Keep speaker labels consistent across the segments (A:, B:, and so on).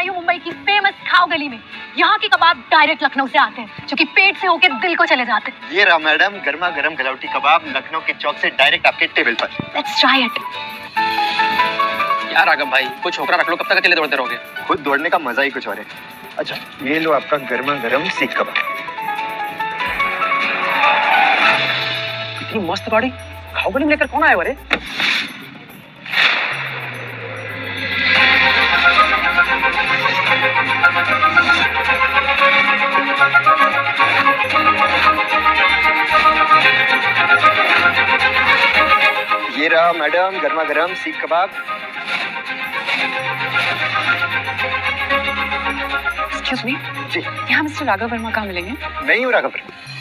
A: आई हूँ मुंबई की फेमस खाओ गली में। यहाँ के कबाब डायरेक्ट लखनऊ से आते हैं, जो कि पेट से होके दिल को चले जाते हैं।
B: ये रहा मैडम गर्मा गर्म गलौटी कबाब लखनऊ के चौक से डायरेक्ट आपके टेबल पर।
A: Let's try it.
C: यार राघव भाई, कुछ छोकरा रख लो, कब तक अकेले दौड़ते रहोगे?
B: खुद दौड़ने का मजा ही कुछ और है। अच्छा ये लो आपका गर्मा गर्म सीख कबाब।
C: इतनी मस्त गाड़ी खाओ गली में लेकर कौन आया रे?
B: ये रहा मैडम गर्मा गर्म सीख कबाब।
A: एक्सक्यूज मी,
B: जी
A: यहाँ मिस्टर राघव वर्मा कहाँ मिलेंगे?
B: मैं ही हूँ राघव।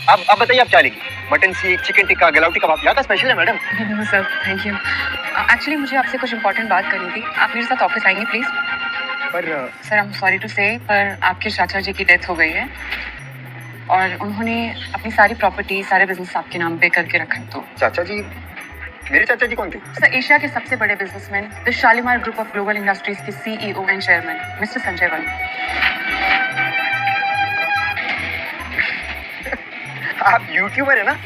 B: आप बताइए आप क्या लेंगी? मटन सीख, चिकन टिक्का, गलौटी कबाब, यहाँ का स्पेशल है madam.
A: No sir, thank you. Actually मुझे आपसे कुछ इंपॉर्टेंट बात करनी थी। आप मेरे साथ ऑफिस आएंगे प्लीज?
B: पर
A: sir I am sorry to say, पर आपके चाचा जी की डेथ हो गई है और उन्होंने अपनी सारी प्रॉपर्टी, सारे बिजनेस आपके नाम पे करके रखा है। तो
B: चाचा जी, मेरे चाचा जी कौन थे?
A: सर एशिया के सबसे बड़े businessman, the Shalimar group of global industries के CEO and chairman mister Sanjay Verma.
B: आप यूट्यूबर है ना?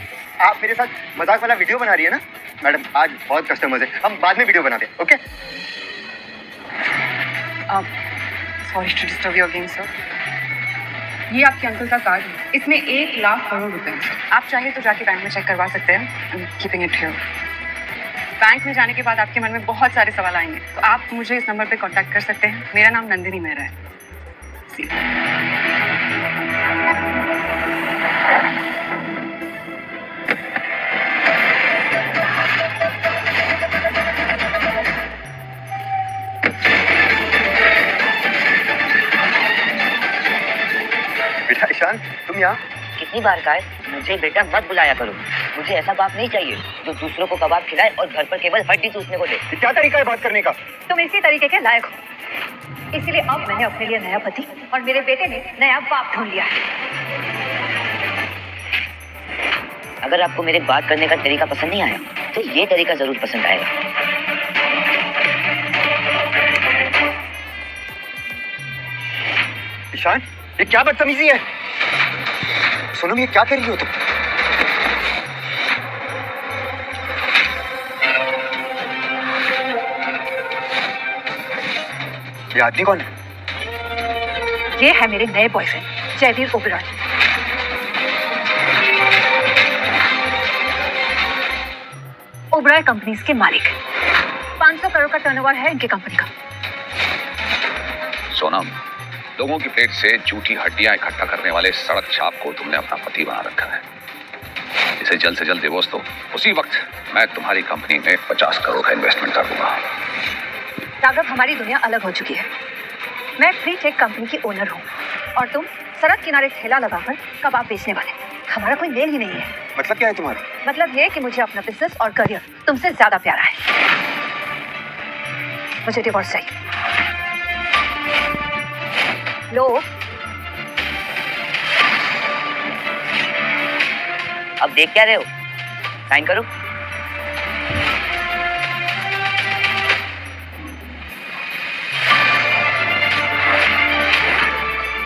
B: आप मेरे साथ मजाक वाला वीडियो बना रही है ना? मैडम आज बहुत कस्टमर्स है, हम बाद में वीडियो बनाते हैं, okay?
A: Sorry to disturb you again sir. ये आपके अंकल का कार्ड है, इसमें 1 लाख करोड़ रुपए हैं। आप चाहे तो जाके बैंक में चेक करवा सकते हैं। I am keeping it here. Bank में जाने के बाद आपके मन में बहुत सारे सवाल आएंगे, तो आप मुझे इस नंबर पे कांटेक्ट कर सकते हैं। मेरा नाम नंदिनी मेहरा है। See you.
B: बेटा ईशान, तुम यहाँ?
D: कितनी बार कहा है मुझे बेटा मत बुलाया करो। मुझे ऐसा बाप नहीं चाहिए जो दूसरों को कबाब खिलाए और घर पर केवल हड्डी चूसने को दे।
B: ये क्या तरीका है बात करने का?
E: तुम इसी तरीके के लायक हो, इसीलिए अब मैंने अपने लिए नया पति और मेरे बेटे ने नया बाप ढूंढ लिया है।
D: अगर आपको मेरे बात करने का तरीका पसंद नहीं आया तो ये तरीका जरूर पसंद आएगा।
B: ईशान, ये क्या बदतमीजी है? सोनम, ये क्या कर रही हो तुम? ये आदमी कौन है?
E: ये है मेरे नए बॉयफ्रेंड जयवीर ओबेरॉय। ओबेरॉय कंपनीज के मालिक। 500 करोड़ का टर्नओवर है इनकी कंपनी का।
F: सोनम, लोगों की पेट से झूठी हड्डियां इकट्ठा करने वाले सड़क छाप को तुमने अपना पति बना रखा है। इसे जल्द से जल्द डिवोर्स दो, उसी वक्त मैं तुम्हारी कंपनी में 50 करोड़ का इन्वेस्टमेंट कर दूंगा।
E: राघव, हमारी दुनिया अलग हो चुकी है। मैं फ्री टेक कंपनी की ओनर हूँ और तुम सड़क किनारे ठेला लगाकर कबाब बेचने वाले। हमारा कोई मेल ही नहीं है।
B: मतलब क्या है तुम्हारा?
E: मतलब ये कि मुझे अपना बिजनेस और करियर तुमसे ज्यादा प्यारा है। मुझे डिवोर्स चाहिए। लो।
D: अब देख क्या रहे हो? साइन करो।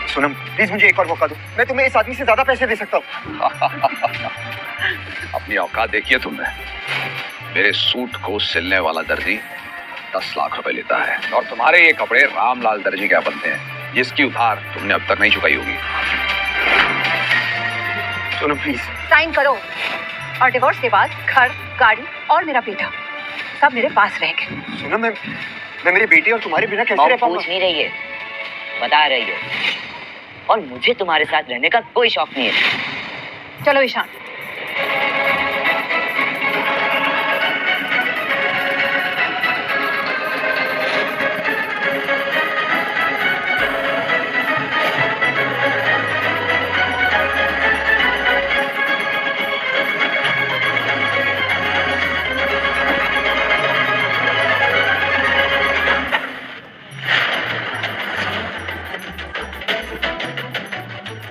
B: सोनम प्लीज मुझे एक और मौका दो, मैं तुम्हें इस आदमी से ज्यादा पैसे दे सकता हूँ।
F: अपनी औकात देखिए तुमने। मेरे सूट को सिलने वाला दर्जी 10 लाख रुपए लेता है और तुम्हारे ये कपड़े रामलाल दर्जी क्या बनते हैं, जिसकी उधार तुमने अब तक नहीं चुकाई होगी।
B: सोनम प्लीज।
E: साइन करो और डिवोर्स के बाद घर, गाड़ी और मेरा बेटा सब मेरे पास रहेंगे।
B: सोनम, मैं मेरे बेटे और तुम्हारे बिना कैसे रह पाऊंगा?
D: पूछ नहीं रही है, बता रही हो। और मुझे तुम्हारे साथ रहने का कोई शौक नहीं है।
E: चलो ईशान।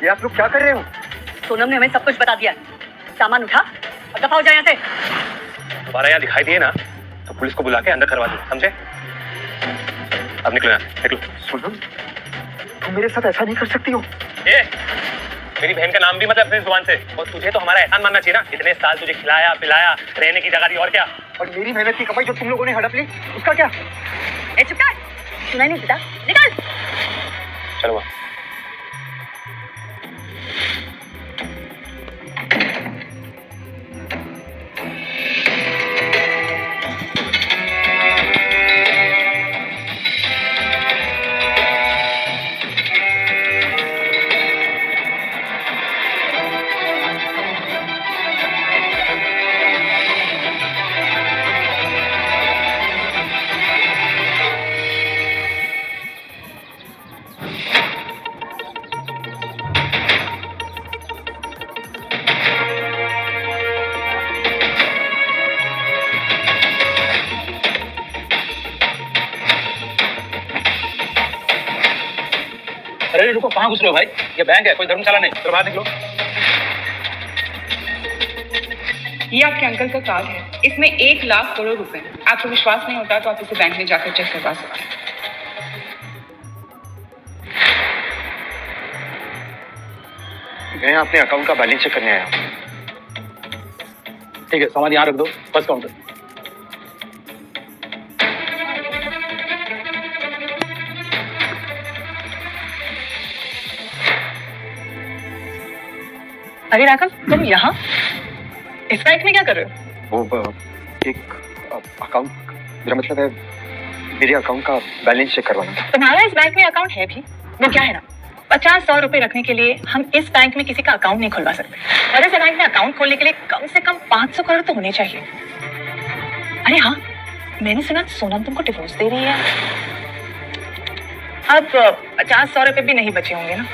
B: ये आप लोग क्या कर रहे हो?
E: सोनम ने हमें सब कुछ बता दिया। सामान उठा और दफा हो जाए यहाँ से।
C: दोबारा यहाँ दिखाई दिए ना तो पुलिस को बुला के अंदर करवा दो, समझे? अब निकलो यहाँ, निकलो।
B: सोनम, तुम मेरे साथ ऐसा नहीं कर सकती हो।
C: ए, मेरी बहन का नाम भी मत अपनी जुबान से। और तुझे तो हमारा एहसान मानना चाहिए ना, इतने साल तुझे खिलाया पिलाया, रहने की जगह दी, और क्या।
B: और मेरी मेहनत की कमाई जो तुम लोगों ने हड़प ली, उसका क्या?
E: ए चुप कर, सुनाई नहीं देता, निकल।
C: चलो वहाँ। अरे रुको, कहाँ घुस रहे हो भाई? ये बैंक है, कोई धर्मशाला नहीं। चलो बाहर निकलो।
A: ये आपके अंकल का कार्ड है, इसमें 1 लाख करोड़ रुपए हैं। आपको विश्वास नहीं होता तो आप इसे बैंक में जाकर चेक करवा सकते हैं।
B: मैं अपने अकाउंट का बैलेंस चेक करने आया हूँ।
C: ठीक है, सामान यहाँ रख दो, फर्स्ट काउंटर।
E: अरे राघव, तुम यहाँ इस बैंक में क्या कर रहे हो?
B: वो एक अकाउंट, मेरा मतलब है मेरे अकाउंट का बैलेंस चेक करवाना था।
E: तुम्हारा इस बैंक में अकाउंट है भी? वो क्या है ना, 50-100 रुपए रखने के लिए हम इस बैंक में किसी का अकाउंट नहीं खुलवा सकते। और इस बैंक में अकाउंट खोलने के लिए कम से कम 500 करोड़ तो होने चाहिए। अरे हाँ, मैंने सुना सोनम तुमको डिवोर्स दे रही है। अब 50-100 रुपए भी नहीं बचे होंगे ना?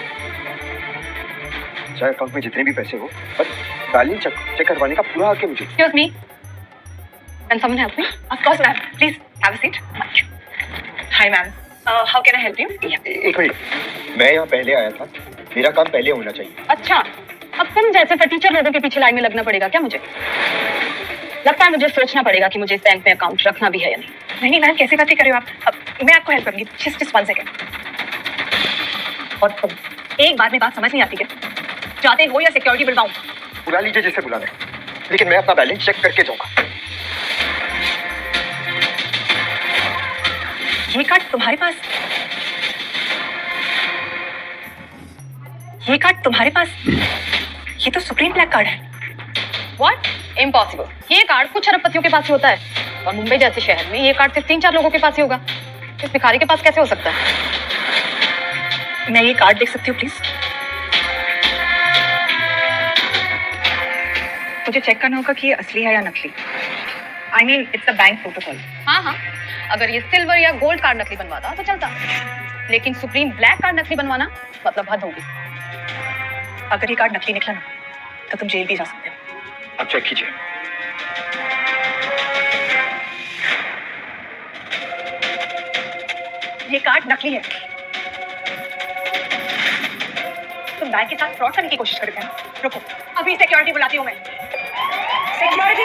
B: चाहे अकाउंट में जितने भी पैसे हो, पर बैलेंस चेक करवाने का पूरा हक है मुझे।
E: Excuse me. Can someone help me? Of course, ma'am. Please have a seat. Hi, ma'am. How can I help you? Yeah.
B: एक मिनट, मैं यहाँ पहले आया था, मेरा काम पहले होना चाहिए।
E: अच्छा, अब तुम जैसे फटीचर लोगों के पीछे लाइन में लगना पड़ेगा क्या मुझे? लगता है मुझे सोचना पड़ेगा कि मुझे इस बैंक में अकाउंट रखना भी है या नहीं। नहीं मैम, कैसी बातें कर रहे हो आप? अब मैं आपको हेल्प करूंगी। Just 1 second. और तुम एक बार में बात समझ नहीं आती क्या? चाहते हो या सिक्योरिटी बुलवाऊं?
B: बुला लीजिए जिसे बुलाना है, लेकिन मैं अपना बैलेंस चेक करके जाऊंगा।
E: ये कार्ड तुम्हारे पास? ये कार्ड तुम्हारे पास? ये तो सुप्रीम ब्लैक कार्ड है।
G: What? Impossible. ये कार्ड कुछ अरबपतियों के पास ही होता है, और मुंबई जैसे शहर में ये कार्ड सिर्फ 3-4 लोगों के पास ही होगा। इस भिखारी के पास कैसे हो सकता है?
E: मैं ये कार्ड देख सकती हूँ प्लीज? मुझे चेक करना होगा कि ये असली है या नकली। I mean, it's a bank protocol.
G: हाँ, अगर ये सिल्वर या गोल्ड कार्ड नकली बनवाता तो चलता, लेकिन सुप्रीम ब्लैक कार्ड नकली बनवाना मतलब हद होगी।
E: अगर ये कार्ड नकली निकला ना, तो तुम जेल भी जा सकते हो।
B: आप चेक कीजिए।
E: ये कार्ड नकली है। तुम बैंक के साथ फ्रॉड करने की कोशिश कर रहे हो ना? रुको, अभी सिक्योरिटी बुलाती हूँ मैं। सिक्योरिटी!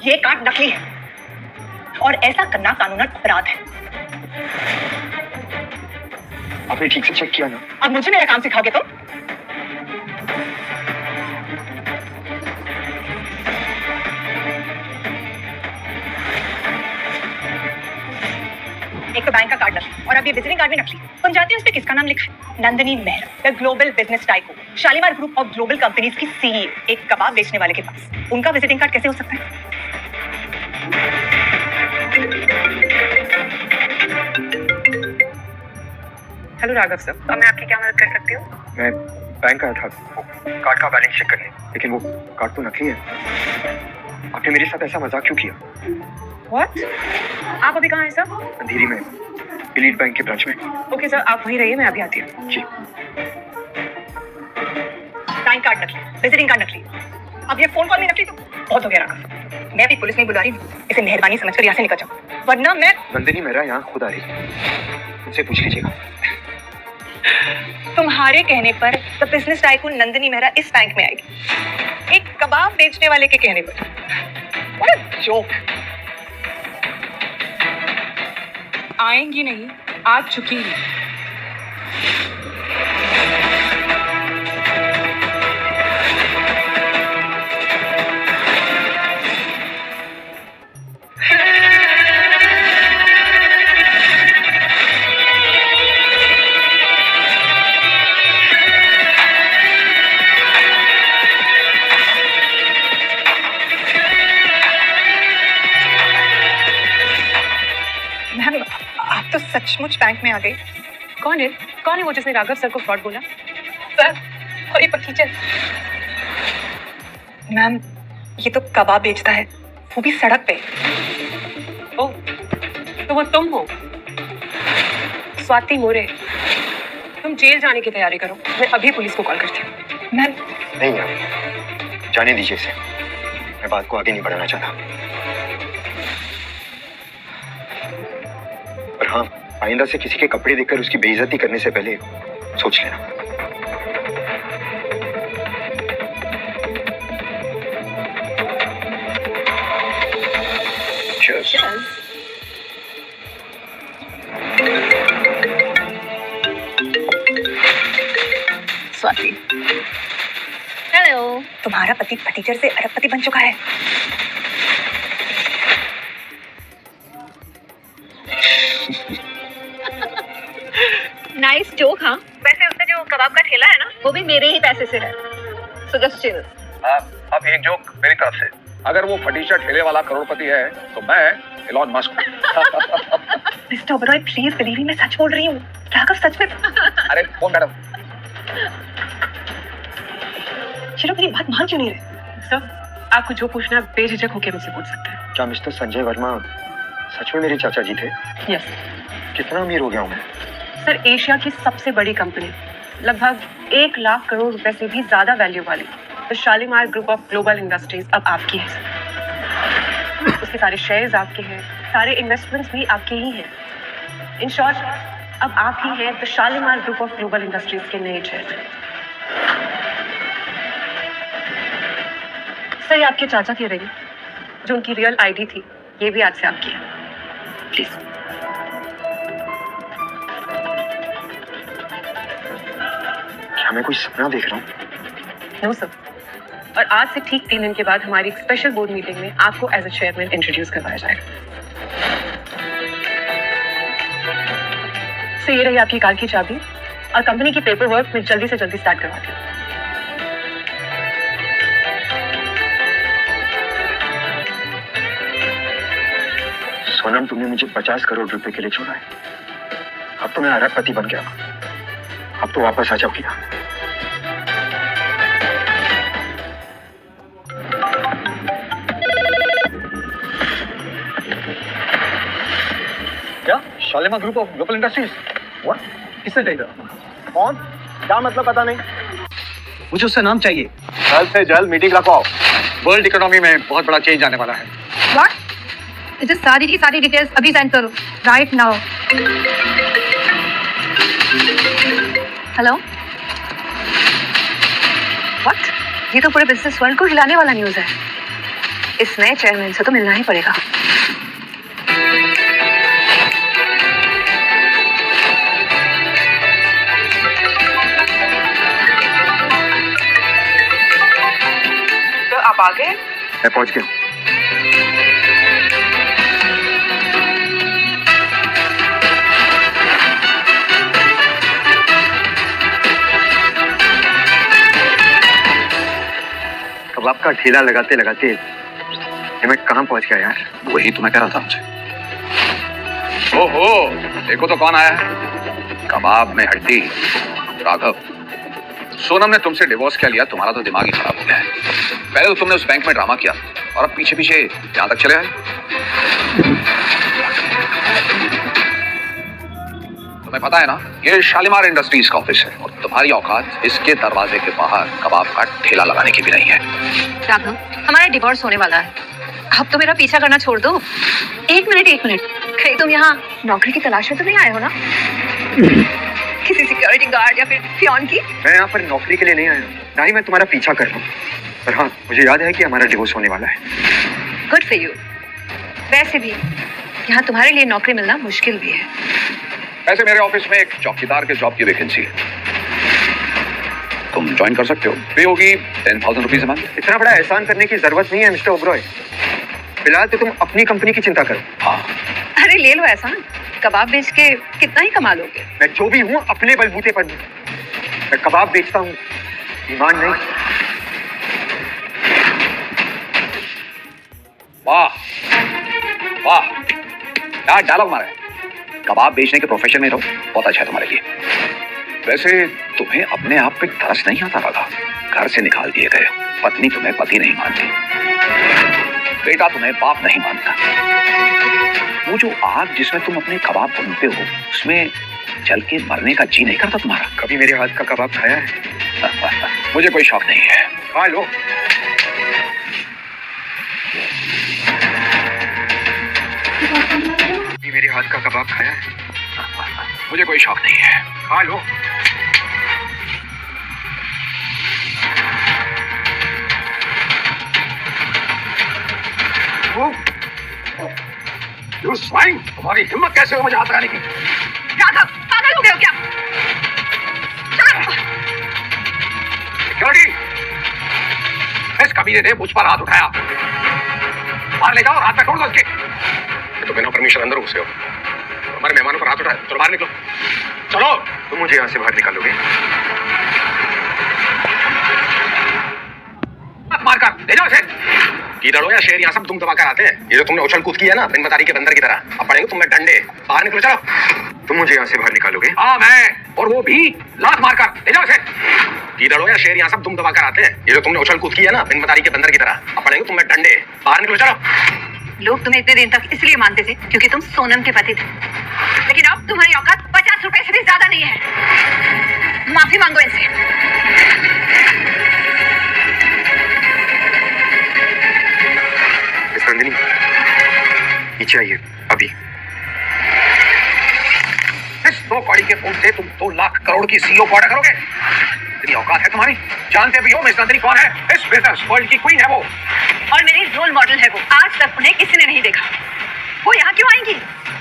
E: ये कार्ड नकली है और ऐसा करना कानूनन अपराध है।
B: आपने ठीक से चेक किया ना?
E: अब मुझे मेरा काम सिखाओगे तुम? एक तो बैंक का कार्ड नकली और अब ये विजिटिंग कार्ड भी नकली। तुम जानती हो इस पे किसका नाम लिखा है? Nandini Mehra, the global business tycoon, Shalimar group of global companies की सीईओ, एक कबाब बेचने वाले के पास उनका विजिटिंग कार्ड कैसे हो सकता है? हेलो राघव सर, अब मैं आपकी क्या मदद कर सकती हूँ?
B: मैं बैंक आया था कार्ड का बैलेंस चेक करने, लेकिन वो कार्ड तो नकली है। आपने मेरे साथ ऐसा मजाक क्यों किया?
A: What? आप अभी कहाँ हैं सर?
B: अंधेरी में, एलीट बैंक के ब्रांच में।
A: ओके सर, आप वहीं रहिए, मैं अभी आती हूँ।
B: जी।
E: बैंक कार्ड नकली, विजिटिंग कार्ड नकली, अब ये फोन कॉल भी नकली, तो बहुत हो गया राघव। मैं अभी पुलिस नहीं बुला रही हूँ, इसे मेहरबानी समझकर यहाँ से निकल जाओ, वरना मैं।
B: नंदिनी मेहरा यहाँ खुद आ रही है, उनसे पूछ लीजिएगा।
A: तुम्हारे कहने पर the business tycoon Nandini Mehra इस बैंक में आएगी, एक कबाब बेचने वाले के कहने पर। What a joke! आएंगी नहीं, आ चुकी है। मैम, आप तो सचमुच बैंक में आ गई।
E: कौन है वो जिसने राघव सर को फ्रॉड बोला? सर, और ये फटीचर।
A: मैम, ये तो कबाब बेचता है, वो भी सड़क पे।
E: ओ, तो वो तुम हो? स्वाति मोरे। तुम जेल जाने की तैयारी करो, मैं अभी पुलिस को कॉल करती हूँ।
A: मैम,
B: नहीं मैम, जाने दीजिए इसे। मैं बात को आगे नहीं बढ़ाना चाहता। पर हाँ, आइंदा से किसी के कपड़े देखकर उसकी बेइज्जती करने से पहले सोच लेना। Cheers.
A: स्वाति,
G: हेलो।
A: तुम्हारा पति फटीचर से अरबपति बन चुका है।
G: Nice joke. हाँ, वैसे उसका जो कबाब का ठेला है ना, वो भी मेरे ही पैसे से है। So just chill.
F: अब एक जोक मेरी तरफ से। अगर वो फटीचर ठेले वाला करोड़पति है तो मैं एलॉन मस्क हूँ।
A: Mister Oberoi, please believe me, मैं सच बोल रही हूँ। राघव सच में।
F: अरे फोन मैडम।
A: चलो, मेरी बात मान क्यों नहीं रहे?
E: सर, आपको जो पूछना है बेझिझक होकर मुझसे पूछ सकते हैं।
B: क्या मिस्टर संजय वर्मा सच में मेरे चाचा जी थे?
E: यस
B: कितना अमीर हो गया हूँ मैं?
E: सर, एशिया की सबसे बड़ी कंपनी, लगभग 1 लाख करोड़ रुपए से भी ज्यादा वैल्यू वाली the Shalimar group of global industries अब आपकी है। उसके सारे शेयर्स आपके हैं, सारे इन्वेस्टमेंट्स भी आपके ही हैं। इन शॉर्ट, अब आप ही हैं the Shalimar group of global industries के नए चेयरमैन। सर, ये आपके चाचा की रिंग, जो उनकी रियल आईडी थी, ये भी आज से आपकी है। प्लीज।
B: क्या मैं कोई सपना देख रहा हूँ?
E: नो सर, और आज से ठीक 3 दिन के बाद हमारी एक स्पेशल बोर्ड मीटिंग में आपको एज अ चेयरमैन इंट्रोड्यूस करवाया जाएगा। तो ये रही आपकी कार की चाबी, और कंपनी की पेपर वर्क मैं जल्दी से जल्दी स्टार्ट करवाती हूँ।
B: सोनम, तुमने मुझे 50 करोड़ रुपए के लिए छोड़ा है। अब तो मैं अरबपति बन गया। अब तो वापस आ जाओ क्या?
H: क्या? Shalimar group of global industries? What? किसने चाहिए? कौन? क्या मतलब पता नहीं। मुझे उससे नाम चाहिए। जल्द से जल्द मीटिंग रखवाओ। वर्ल्ड इकोनॉमी में बहुत बड़ा चेंज आने वाला है।
A: What? मुझे सारी की सारी डिटेल्स अभी सेंड करो, राइट नाउ। हेलो? व्हाट? ये तो पूरे बिजनेस वर्ल्ड को हिलाने वाला न्यूज़ है। इस नए चेयरमैन से तो मिलना ही पड़ेगा। तो आप आ गए?
B: मैं पहुंच गया। कबाब का ठेला लगाते लगाते ये मैं कहाँ पहुंच गया यार?
F: वही तो मैं कह रहा था मुझे। ओहो, देखो तो कौन आया है। कबाब में हड्डी, राघव। सोनम ने तुमसे डिवोर्स क्या लिया, तुम्हारा तो दिमाग ही खराब हो गया है। पहले तो तुमने उस बैंक में ड्रामा किया और अब पीछे पीछे यहाँ तक चले आए। तुम्हें पता है ना, ये शालीमार इंडस्ट्रीज का ऑफिस है और तुम्हारी औकात इसके दरवाजे के बाहर कबाब का ठेला लगाने की भी नहीं है।
A: राघव, हमारा डिवोर्स होने वाला है। अब तो मेरा पीछा करना छोड़ दो। एक मिनट, कहीं तुम यहाँ नौकरी की तलाश में तो नहीं आए हो ना? किसी से सिक्योरिटी गार्ड या फिर फियॉन की?
B: मैं यहाँ पर नौकरी के लिए नहीं आया हूँ, ना ही मैं तुम्हारा पीछा कर रहा हूँ। पर हाँ, मुझे याद है कि हमारा डिवोर्स होने वाला है।
A: Good for you. वैसे भी यहाँ तुम्हारे लिए नौकरी मिलना मुश्किल भी है।
F: ऐसे मेरे ऑफिस में एक चौकीदार के जॉब की वैकेंसी है, तुम ज्वाइन कर सकते हो। पे होगी 10,000 रुपीज मंथ।
B: इतना बड़ा एहसान करने की जरूरत नहीं है मिस्टर ओबरॉय। फिलहाल तो तुम अपनी कंपनी की चिंता करो।
F: हाँ,
A: अरे ले लो एहसान, कबाब बेच के कितना ही कमा लोगे।
B: मैं जो भी हूँ अपने बलबूते पर हूँ। मैं कबाब बेचता हूँ, ईमान नहीं।
F: वाह वाह, क्या डायलॉग मारा है। कबाब बेचने के प्रोफेशन में रहो, बहुत अच्छा है तुम्हारे लिए। वैसे तुम्हें अपने आप पे तरस नहीं आता राधा? घर से निकाल दिए गए, पत्नी तुम्हें पति नहीं मानती, बेटा तुम्हें बाप नहीं मानता। वो जो आग जिसमें तुम अपने कबाब भूनते हो, उसमें जल के मरने का जी नहीं करता तुम्हारा?
B: कभी मेरे हाथ का कबाब खाया है?
F: मुझे कोई शौक नहीं है।
B: खा लो। कभी मेरे हाथ का कबाब खाया है?
F: मुझे कोई शौक नहीं है।
B: खा लो।
F: You swine! तुम्हारी हिम्मत कैसे हो मुझे हाथ लगाने की?
A: राघव, पागल हो गए हो क्या?
F: सिक्योरिटी! इस कमीने ने मुझ पर हाथ उठाया, बाहर ले जाओ और हाथ पे तोड़ दो उसके। तो बिना परमिशन अंदर घुसे हो, हमारे मेहमानों पर हाथ उठाए। चलो बाहर निकलो, चलो।
B: तुम मुझे यहाँ से बाहर निकालोगे?
F: मारकर ले जाओ इसे। कीड़ो या शेर यहाँ सब तुम दबा कर आते हैं। ये जो तुमने उछल कूद की है ना, दिन बतारी के बंदर की तरह, अब पड़ेंगे तुम्हें डंडे। बाहर निकलो, चलो।
B: तुम मुझे यहाँ से बाहर निकालोगे?
F: हाँ मैं, और वो भी लात मारकर। ले जाओ इसे। कीड़ो या शेर यहाँ सब तुम दबा कर आते हैं। ये जो तुमने उछल कूद की है ना, दिन बतारी के बंदर की तरह, अब पड़ेंगे तुम्हें डंडे। बाहर निकलो, चलो।
A: लोग तुम्हें इतने दिन तक इसलिए मानते थे क्योंकि तुम सोनम के पति थे, लेकिन अब तुम्हारी औकात 50 रुपए से भी ज्यादा नहीं है। माफी मांगो इनसे।
B: नंदिनी, नीचे आइए अभी।
F: इस 2 कौड़ी के फूट से तुम 2 लाख करोड़ की सीईओ को ऑर्डर करोगे? इतनी औकात है तुम्हारी? जानते भी हो मिस नंदिनी कौन है? इस बिजनेस वर्ल्ड की क्वीन है वो,
A: और मेरी रोल मॉडल है वो। आज तक उन्हें किसी ने नहीं देखा। वो यहाँ क्यों आएंगी?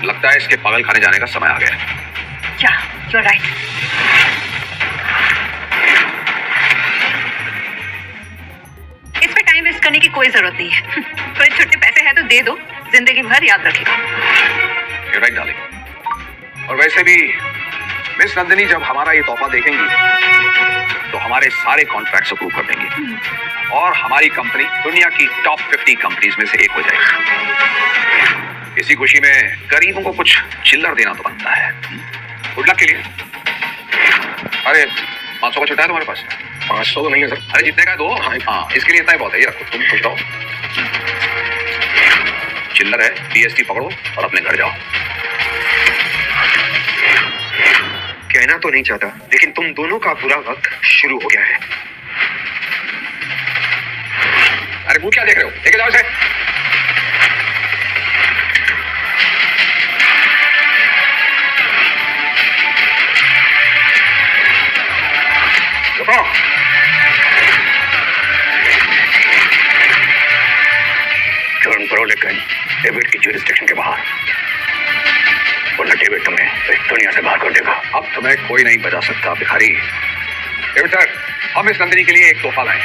F: लगता है इसके पागल खाने जाने का समय आ गया है।
A: क्या? You are right. इस पे टाइम वेस्ट करने की कोई जरूरत नहीं है। थोड़े छोटे पैसे हैं तो दे दो, जिंदगी भर याद रखेगा।
F: You're right, darling। और वैसे भी मिस नंदिनी जब हमारा ये तोहफा देखेंगी तो हमारे सारे कॉन्ट्रैक्ट्स अप्रूव कर देंगी और हमारी कंपनी दुनिया की टॉप 50 कंपनीज में से एक हो जाएगी। इसी खुशी में गरीबों को कुछ चिल्लर देना तो बनता है। गुड लक के लिए। अरे 500 का छुट्टा है तुम्हारे पास? 500 तो नहीं है सर। अरे जितने का दो। हाँ, इसके लिए इतना ही बहुत है। ये रखो, तुम खुश रहो। चिल्लर है, जीएसटी पकड़ो और अपने घर जाओ।
B: कहना तो नहीं चाहता, लेकिन तुम दोनों का बुरा वक्त शुरू हो गया है।
F: अरे मुंह क्या देख रहे हो? लेके जाओ इसे। रुको। टर्न करो लेकिन डेविड की ज्यूरिसडिक्शन के बाहर, वरना डेविड तुम्हें इस दुनिया से बाहर कर देगा। अब तुम्हें कोई नहीं बचा सकता भिखारी। डेविड सर, हम इस नंदिनी के लिए एक तोहफा लाए,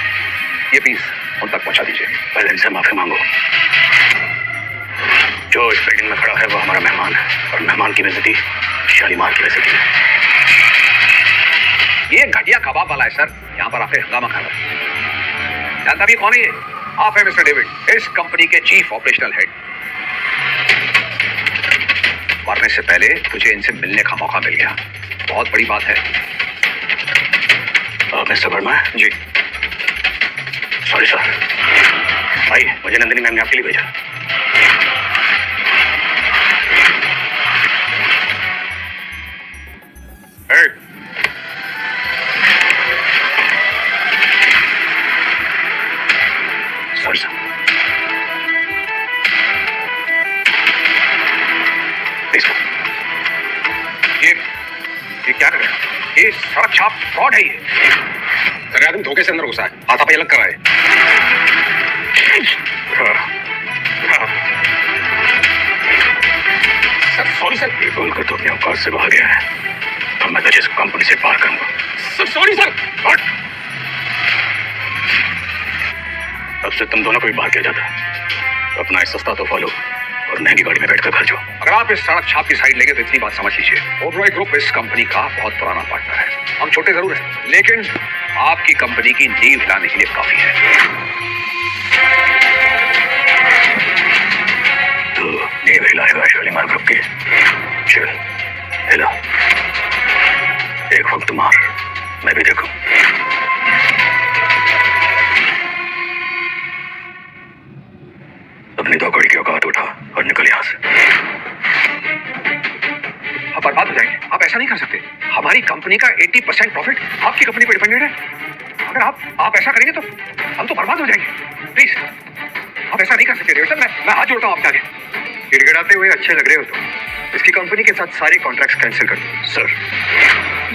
F: ये प्लीज उन तक पहुंचा दीजिए। पहले इनसे माफी मांगो। जो इस बिल्डिंग में खड़ा है वो हमारा मेहमान है, और मेहमान की बेइज्जती शालीमार की बेइज्जती है। ये घटिया कबाब वाला है सर, यहाँ पर आके हंगामा कर रहा है। जानता भी कौन है ये? आप है मिस्टर डेविड, इस कंपनी के चीफ ऑपरेशनल हेड। मरने से पहले तुझे इनसे मिलने का मौका मिल गया, बहुत बड़ी बात है। मिस्टर वर्मा जी, सॉरी सर। भाई, मुझे नंदिनी मैम ने आपके लिए भेजा। Sorry sir. ये क्या कर रहा है? ये सड़क छाप फ्रॉड है ये। सर आदमी धोखे से अंदर घुसा है, हाथापाई अलग कर रहा है। सर सॉरी सर,
C: ये बोलकर तो अपने औकात से बाहर गया है, तो मैं तुझे इस कंपनी से बाहर करूंगा।
F: Sir sorry sir.
C: अब से तुम दोनों को भी बाहर किया जाता है। अपना एक सस्ता तोहफा लो और महंगी गाड़ी में बैठकर घर जाओ।
F: अगर आप इस सड़क छाप की साइड लेंगे तो इतनी बात समझ लीजिए, ओबरॉय ग्रुप इस कंपनी का बहुत पुराना पार्टनर है। हम छोटे जरूर हैं, लेकिन आपकी कंपनी की नींव हिलाने के लिए काफी है।
C: तो नींव हिलाएगा शालीमार ग्रुप की? चल हिला, एक वक्त मार, मैं भी देखूं। अपनी दो कड़ी की औकात उठा और निकल यहाँ से।
F: आप बर्बाद हो जाएंगे, आप ऐसा नहीं कर सकते। हमारी कंपनी का 80% प्रॉफिट आपकी कंपनी पर डिपेंडेड है। अगर आप ऐसा करेंगे तो हम तो बर्बाद हो जाएंगे। प्लीज आप ऐसा नहीं कर सकते सर, मैं हाथ जोड़ता हूँ आपके आगे। गिड़गिड़ाते हुए अच्छे लग रहे हो तो इसकी कंपनी के साथ सारे कॉन्ट्रैक्ट्स कैंसिल कर दो। सर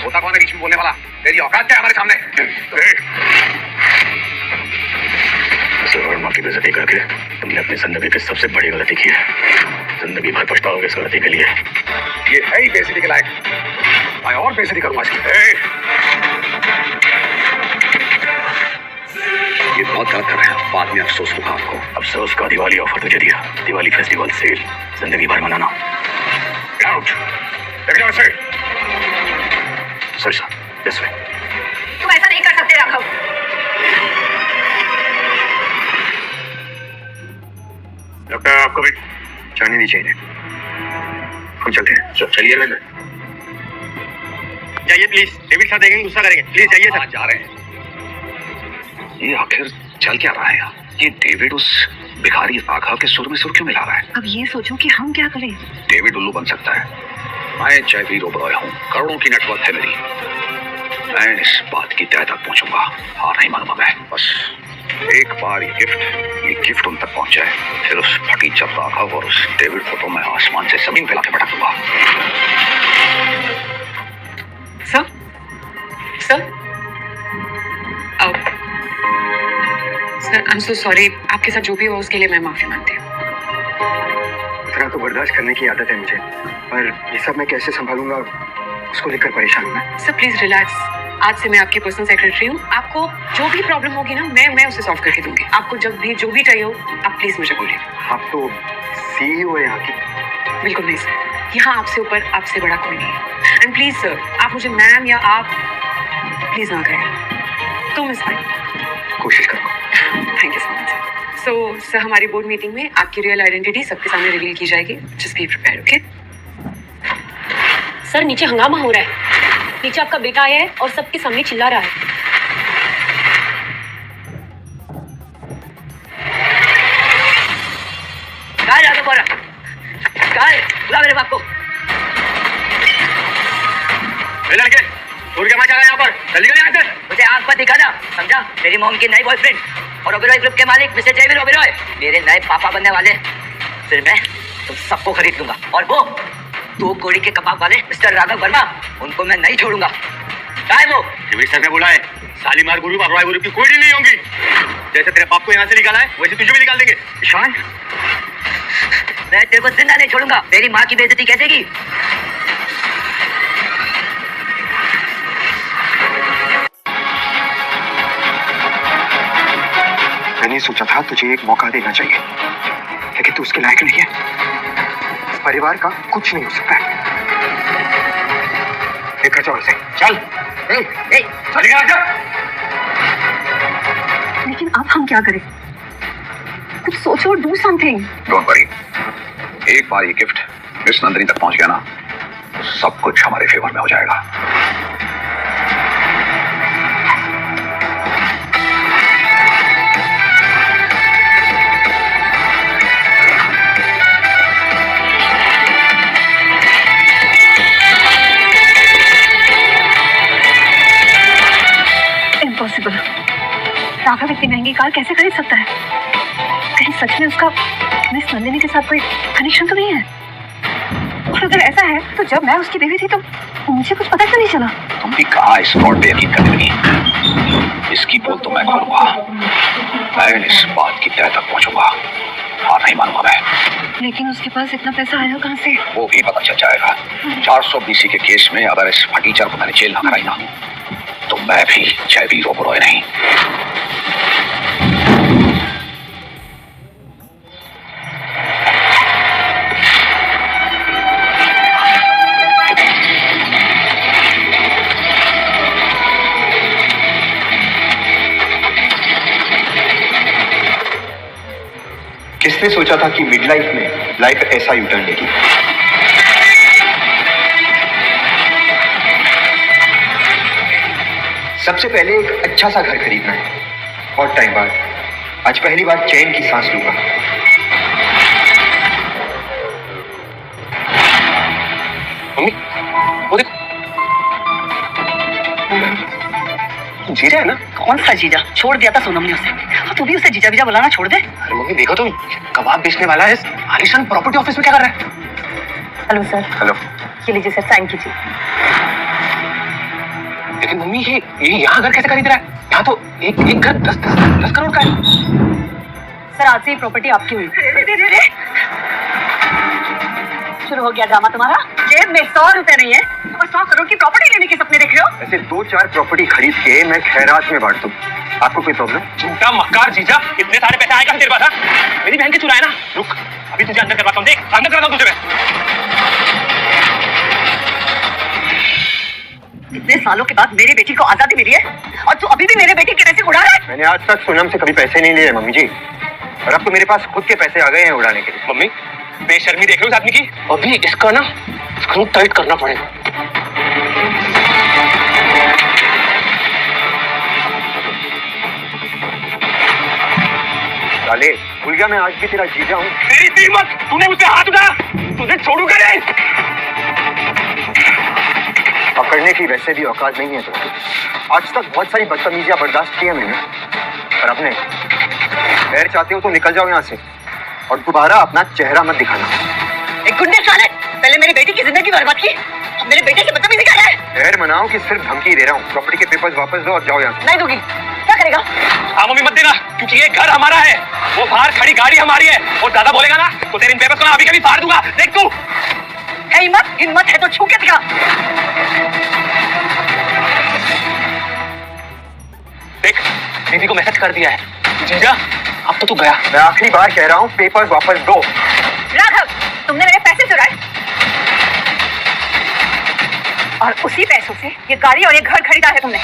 F: होता कौन है बीच में बोलने वाला? तेरी औकात क्या है हमारे सामने?
C: वर्मा की बेइज्जती करके तुमने अपनी जिंदगी की सबसे बड़ी गलती की है। जिंदगी भर पछताओगे इस गलती के लिए।
F: ये है ही बेइज्जती के लायक, मैं और बेइज्जती करूंगा इसकी। ये बहुत गलत कर रहे हैं, बाद में अफसोस होगा आपको।
C: अफसोस का दिवाली ऑफर तुझे दिया, दिवाली फेस्टिवल सेल, जिंदगी भर मनाना।
F: आउट लेके जाओ इसे।
C: Sir sir this way.
E: तुम ऐसा नहीं कर सकते राघव।
B: लगता है आपको भी जाने नहीं चाहिए। हम चलते हैं।
F: चलिए ना
C: जाइए प्लीज, डेविड साथ देखेंगे, गुस्सा करेंगे। प्लीज जाइए सर।
F: जा रहे हैं। ये आखिर चल क्या रहा है यार? ये डेविड उस भिखारी राघव के सुर में सुर क्यों मिला रहा है?
A: अब ये सोचो कि हम क्या करें।
F: डेविड उल्लू बन सकता है, मैं जयवीर ओबरॉय हूँ, करोड़ों की नेटवर्क है मेरी। मैं इस बात की तह तक पहुंचूंगा, हार नहीं मानूंगा मैं। बस एक बार ये गिफ्ट उन तक पहुंच जाए, फिर उस फटीचर राघव और उस डेविड को तो मैं आसमान से जमीन फैला के पटक दूंगा।
A: Sir sir sir I am so sorry, आपके साथ जो भी हुआ उसके लिए मैं माफी मांगती हूँ।
B: इतना तो बर्दाश्त करने की आदत है मुझे, पर ये सब मैं कैसे संभालूंगा उसको लेकर परेशान हूँ मैं।
A: सर प्लीज रिलैक्स, आज से मैं आपकी पर्सनल सेक्रेटरी हूँ। आपको जो भी प्रॉब्लम होगी ना, मैं उसे सॉल्व करके दूंगी। आपको जब भी जो भी चाहिए हो आप प्लीज मुझे बोलिए।
B: आप तो CEO है यहाँ की।
A: बिल्कुल नहीं सर, यहाँ आपसे ऊपर आपसे बड़ा कोई नहीं है। एंड प्लीज सर, आप मुझे मैम या आप प्लीज ना करें तो मिस फाइन।
B: कोशिश करूँगा।
A: Thank you so much sir. So sir हमारी बोर्ड मीटिंग में आपकी रियल आइडेंटिटी सबके सामने रिवील की जाएगी। Just be prepared, okay?
E: Sir नीचे हंगामा हो रहा है, नीचे आपका बेटा आया है और सबके सामने चिल्ला रहा है।
D: कहाँ जा रहा है? कहाँ है? बुला मेरे बाप को।
C: लड़के दूर के मत जाना यहाँ पर, जल्दी कर यहाँ से।
D: मुझे आंख पर दिखा ना, समझा? मेरी मॉम की नई बॉयफ्रेंड और ओबेरॉय ग्रुप के मालिक मिस्टर जयवीर ओबेरॉय मेरे नए पापा बनने वाले। फिर मैं तुम सबको खरीद लूंगा, और वो 2 कोड़ी के कबाब वाले मिस्टर राघव वर्मा, उनको मैं नहीं छोड़ूंगा। कहाँ है वो?
C: जयवीर सर ने बोला है शालीमार ग्रुप और रॉय ग्रुप की कोई डील नहीं होगी। जैसे तेरे बाप को यहाँ से निकाला है वैसे तुझे भी निकाल देंगे।
B: ईशान,
D: मैं तेरे को जिंदा नहीं छोड़ूंगा। मेरी माँ की बेइज्जती कैसे की?
B: मैंने सोचा था तुझे एक मौका देना चाहिए, लेकिन तू उसके लायक नहीं है। इस परिवार का कुछ नहीं हो सकता है। लेकर जाओ इसे।
F: चल
A: लेकिन अब हम क्या करें? कुछ सोचो और डू समथिंग।
F: डोंट वरी, एक बार ये गिफ्ट मिस नंदिनी तक पहुंच गया ना, तो सब कुछ हमारे फेवर में हो जाएगा।
A: इम्पॉसिबल। राघव इतनी महंगी कार कैसे खरीद सकता है? कहीं सच में उसका मिस नंदिनी के साथ कोई कनेक्शन तो नहीं है? और अगर ऐसा है तो जब मैं उसकी बीवी थी तो मुझे कुछ पता क्यों नहीं चला?
F: तुम भी कहा इस फ्रॉड पे यकीन करने लगी। इसकी पोल तो मैं खोलूंगा, मैं इस बात की तह तक पहुंचूंगा, हार नहीं मानूंगा मैं।
A: लेकिन उसके पास इतना पैसा आया कहाँ से?
F: वो भी पता चल जाएगा। 400 BC के केस में अगर इस फटीचर को मैंने जेल ना कराई ना, तो मैं भी जयवीर ओबरॉय नहीं।
B: किसने सोचा था कि मिड लाइफ में लाइफ ऐसा यू टर्न लेगी? सबसे पहले एक अच्छा सा घर खरीदना है, बहुत टाइम बाद आज पहली बार चैन की सांस लूंगा।
H: मम्मी वो देखो, जीजा है ना?
D: कौन सा जीजा? छोड़ दिया था सोनम ने उसे, और तू भी उसे जीजा बीजा बुलाना छोड़ दे।
H: अरे मम्मी देखो तुम, कबाब बेचने वाला है आलिशान प्रॉपर्टी ऑफिस में क्या कर रहा है?
A: Hello sir.
B: हेलो।
A: ये लीजिए सर, साइन कीजिए।
H: लेकिन मम्मी ये यहाँ घर कैसे खरीद रहा है? यहाँ तो एक घर 10 करोड़ का है।
A: सर आज से ही प्रॉपर्टी आपकी हुई। शुरू हो गया ड्रामा तुम्हारा। जेब में 100 रुपए नहीं है और 100 करोड़ की प्रॉपर्टी लेने के सपने देख रहे हो?
B: ऐसे 2-4 प्रॉपर्टी खरीद के मैं खैरात में बांट दूं, आपको कोई प्रॉब्लम?
H: झूठा मक्कार जीजा, इतने सारे पैसे आएगा तेरे पास? हाँ? मेरी बहन के चुराए ना। रुक, अभी तुझे अंदर करवाता हूँ, देख अंदर करवाता हूँ तुझे मैं।
D: इतने सालों के बाद मेरी बेटी को आजादी मिली है और तू अभी भी मेरे बेटी के पैसे उड़ा रहा है।
B: मैंने आज तक सोनम से कभी पैसे नहीं लिए मम्मी जी, और अब तो मेरे पास खुद के पैसे आ गए हैं उड़ाने के लिए।
H: मम्मी बेशर्मी देख लो इस आदमी की। अभी इसका ना स्क्रू टाइट करना पड़ेगा।
B: साले भूल गया मैं आज भी तेरा जीजा हूँ।
H: तेरी कीमत, तूने मुझसे हाथ उठाया, तुझे छोड़ूंगा नहीं।
B: पकड़ने की वैसे भी औकात नहीं है तुम्हारी। आज तक बहुत सारी बदतमीजियां बर्दाश्त की है मैंने, पर अब नहीं। खैर चाहते हो तो निकल जाओ यहाँ से और दोबारा अपना चेहरा मत दिखाना।
D: एक गुंडे साले, पहले मेरी बेटी की जिंदगी बर्बाद की, अब मेरे बेटे से बदतमीजी कर रहा है।
B: खैर मनाओ कि सिर्फ धमकी दे रहा हूँ। प्रॉपर्टी के पेपर्स वापस दो और जाओ यहाँ से।
D: नहीं दूंगी। क्या करेगा?
H: हाँ मम्मी मत देना, क्योंकि ये घर हमारा है, वो बाहर खड़ी गाड़ी हमारी है, और ज्यादा बोलेगा ना तो तेरे इन पेपर्स को ना अभी कभी फाड़ दूंगा। देख तू।
D: हिम्मत है तो छू के दिखा।
H: देख दीदी को मैसेज कर दिया है। जीजा अब तो तू गया।
B: मैं आखिरी बार कह रहा हूँ, पेपर्स वापस दो।
D: राघव, तुमने मेरे पैसे चुराए और उसी पैसों से ये गाड़ी और ये घर खरीदा है तुमने,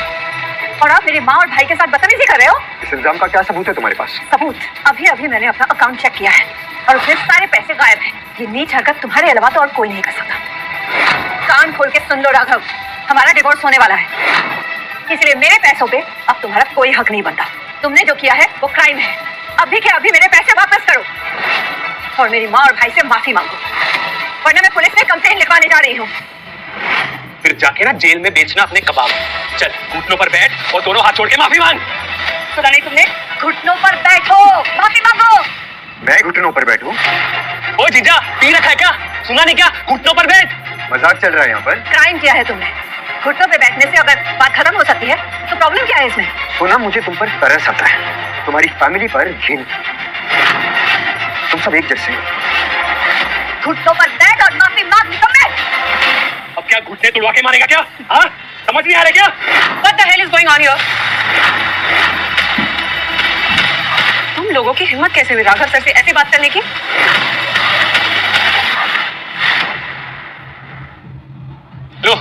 D: और आप मेरी माँ और भाई के साथ बदतमीजी कर रहे हो।
B: इस इल्जाम का क्या सबूत है तुम्हारे पास?
D: सबूत? अभी मैंने अपना अकाउंट चेक किया है और उसमें सारे पैसे गायब हैं। ये नीच हरकत तुम्हारे अलावा तो और कोई नहीं कर सकता। कान खोल के सुन लो राघव, हमारा डिवोर्स होने वाला है, इसलिए मेरे पैसों पे अब तुम्हारा कोई हक नहीं बनता। तुमने जो किया है वो क्राइम है। अभी के अभी मेरे पैसे वापस करो और मेरी माँ और भाई से माफी मांगो, वरना मैं पुलिस में कंप्लेंट लिखवाने जा रही हूँ।
H: फिर जाके ना जेल में बेचना अपने कबाब। चल घुटनों पर बैठ और दोनों हाथ जोड़ के माफी मांग।
D: सुना नहीं तुमने? घुटनों पर बैठो, माफी मांगो।
B: मैं घुटनों पर बैठूं?
H: ओ जीजा पी रखा है क्या? सुना नहीं क्या? घुटनों पर बैठ।
B: मजाक चल रहा है यहाँ पर?
D: क्राइम किया है तुमने। घुटनों पे बैठने से अगर बात खत्म हो सकती है तो प्रॉब्लम क्या है इसमें?
B: सुना, मुझे तुम पर तरस आता है, तुम्हारी फैमिली पर घिन। तुम सब एक जैसे हो।
D: घुटनों पर बैठ और माफी मांग तुमने।
H: अब क्या घुटने तुड़वा के मारेगा क्या? हाँ समझ नहीं आ रहा क्या?
A: What the hell is going on here? तुम लोगों की हिम्मत कैसे हुई राघव सर से ऐसी बात करने की?
H: लो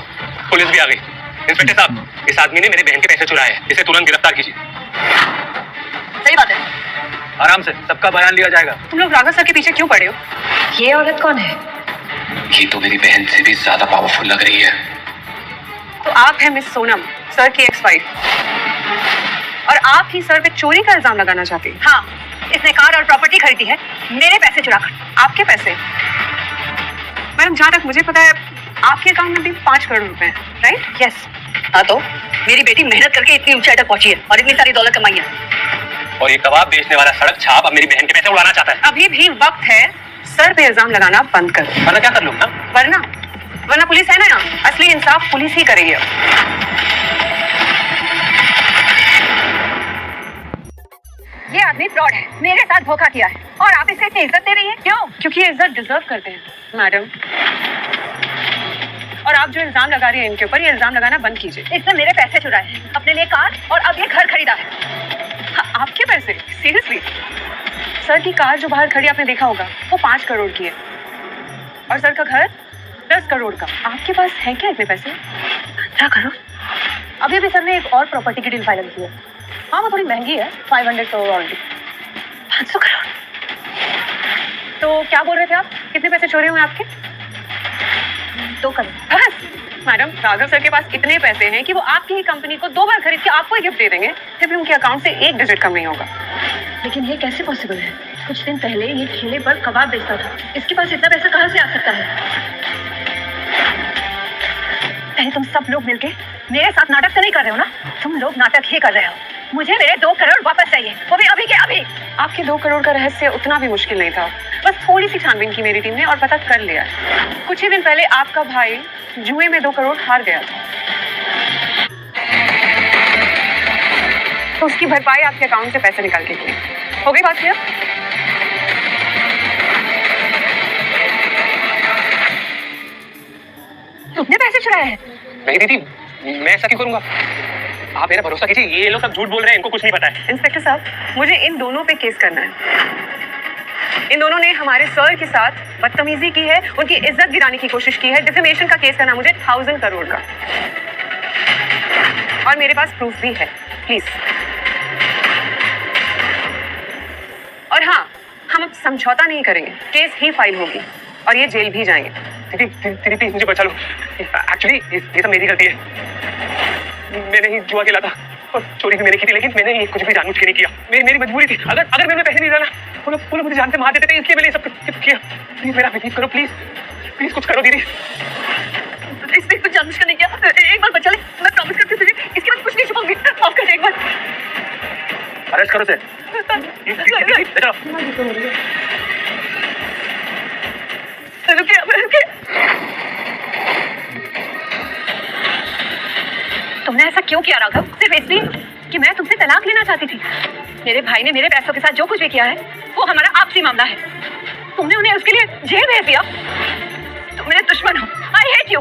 H: पुलिस भी आ गई। इंस्पेक्टर साहब, इस आदमी ने मेरे बहन के पैसे चुराए हैं, इसे तुरंत गिरफ्तार कीजिए।
D: सही बात है।
H: आराम से, सबका बयान लिया जाएगा।
A: तुम लोग राघव सर के पीछे क्यों पड़े हो?
D: ये औरत कौन है?
F: ये तो मेरी बहन से भी ज्यादा पावरफुल लग रही है।
A: तो आप हैं मिस सोनम, सर की एक्स वाइफ, और आप ही सर पे चोरी का इल्जाम लगाना चाहती हैं।
D: हाँ, इसने कार और प्रॉपर्टी खरीदी है मेरे पैसे चुराकर।
A: आपके पैसे? मैडम जहाँ तक मुझे पता है आपके अकाउंट में भी 5 करोड़ रुपए हैं, राइट?
D: यस। हाँ तो मेरी बेटी मेहनत करके इतनी ऊंचाई तक पहुंची है और इतनी सारी दौलत कमाई है।
H: और ये कबाब बेचने वाला सड़क छाप अब मेरी बहन के पैसे उड़ाना चाहता है।
A: अभी भी वक्त है, सर पे इल्जाम लगाना बंद करो,
H: वरना क्या कर लूँ?
A: वरना वरना पुलिस है ना यहाँ, असली इंसाफ पुलिस ही करेगी अब।
E: ये आदमी फ्रॉड है, मेरे साथ धोखा किया है और आप इसे इतनी इज्जत दे रही है, क्यों?
A: क्योंकि ये इज्जत डिजर्व करते हैं मैडम। और आप जो इल्जाम लगा रही हैं इनके ऊपर, ये इल्जाम लगाना बंद कीजिए।
E: इसने मेरे पैसे चुराए, अपने लिए कार और अब ये घर खरीदा है।
A: आपके पैसे? सीरियसली? सर की कार जो बाहर खड़ी आपने देखा होगा, वो 5 करोड़ की है और सर का घर 10 करोड़ का। आपके पास है क्या इतने पैसे?
E: 15 करोड़? अभी भी सर ने एक और प्रॉपर्टी की डील फाइनल की है। हाँ, वो थोड़ी महंगी है, 500 करोड़ ऑलरेडी। 500 करोड़?
A: तो क्या बोल रहे थे आप, कितने पैसे चोरी हुए आपके?
E: 2 करोड़।
A: बस मैडम, राघव सर के पास इतने पैसे हैं कि वो आपकी ही कंपनी को 2 बार खरीद के आपको ही गिफ्ट दे देंगे, फिर भी उनके अकाउंट से 1 डिजिट कम नहीं होगा।
E: लेकिन ये कैसे पॉसिबल है? कुछ दिन पहले ये ठेले पर कबाब बेचता था, इसके पास इतना पैसा कहाँ से आ सकता है? कहीं तुम सब लोग मिलके मेरे साथ नाटक तो नहीं कर रहे हो ना? तुम लोग नाटक ही कर रहे हो। मुझे मेरे 2 करोड़ वापस चाहिए, वो भी अभी के अभी।
A: आपके 2 करोड़ का रहस्य उतना भी मुश्किल नहीं था, बस थोड़ी सी छानबीन की मेरी टीम ने और पता कर लिया। कुछ ही दिन पहले आपका भाई जुए में 2 करोड़ हार गया था, तो उसकी भरपाई आपके अकाउंट से पैसे निकाल के की। हो गई बात क्लियर?
E: तुमने पैसे चुराए हैं?
H: नहीं दीदी, मैं ऐसा क्यों करूंगा? आप मेरा भरोसा कीजिए, ये लोग सब झूठ बोल रहे हैं, इनको कुछ नहीं पता है।
A: इंस्पेक्टर साहब, मुझे इन दोनों पे केस करना है। इन दोनों ने हमारे सर के साथ बदतमीजी की है, उनकी इज्जत गिराने की कोशिश की है। डिफेमेशन का केस करना मुझे 1000 करोड़ का, और मेरे पास प्रूफ भी है। प्लीज। और हाँ, हम अब समझौता नहीं करेंगे, केस ही फाइल होगी और ये जेल भी जाएंगे।
H: दीदी प्लीज मुझे बचा लो, एक्चुअली ये सब मेरी गलती है। मैंने ही जुआ खेला था और चोरी भी मैंने की थी, लेकिन मैंने ये कुछ भी जानबूझ के नहीं किया। मेरी मजबूरी थी। अगर मैं उन्हें पैसे नहीं डाला, वो लोग मुझे जान से मार देते थे, इसलिए मैंने ये सब किया। प्लीज मेरा बिलीव करो, प्लीज प्लीज कुछ करो दीदी।
E: इसने कुछ जानबूझ कर नहीं किया, एक बार बचा ले, मैं प्रॉमिस करती हूँ तुझे, इसके बाद कुछ नहीं छुपाऊंगी। माफ कर एक बार।
H: अरेस्ट करो से।
E: रुकिए। तुमने ऐसा क्यों किया राघव? सिर्फ इसलिए कि मैं तुमसे तलाक लेना चाहती थी। मेरे भाई ने मेरे पैसों के साथ जो कुछ भी किया है वो हमारा आपसी मामला है। तुमने उन्हें उसके लिए जेल भेज दिया। तुम मेरे दुश्मन हो। I hate you.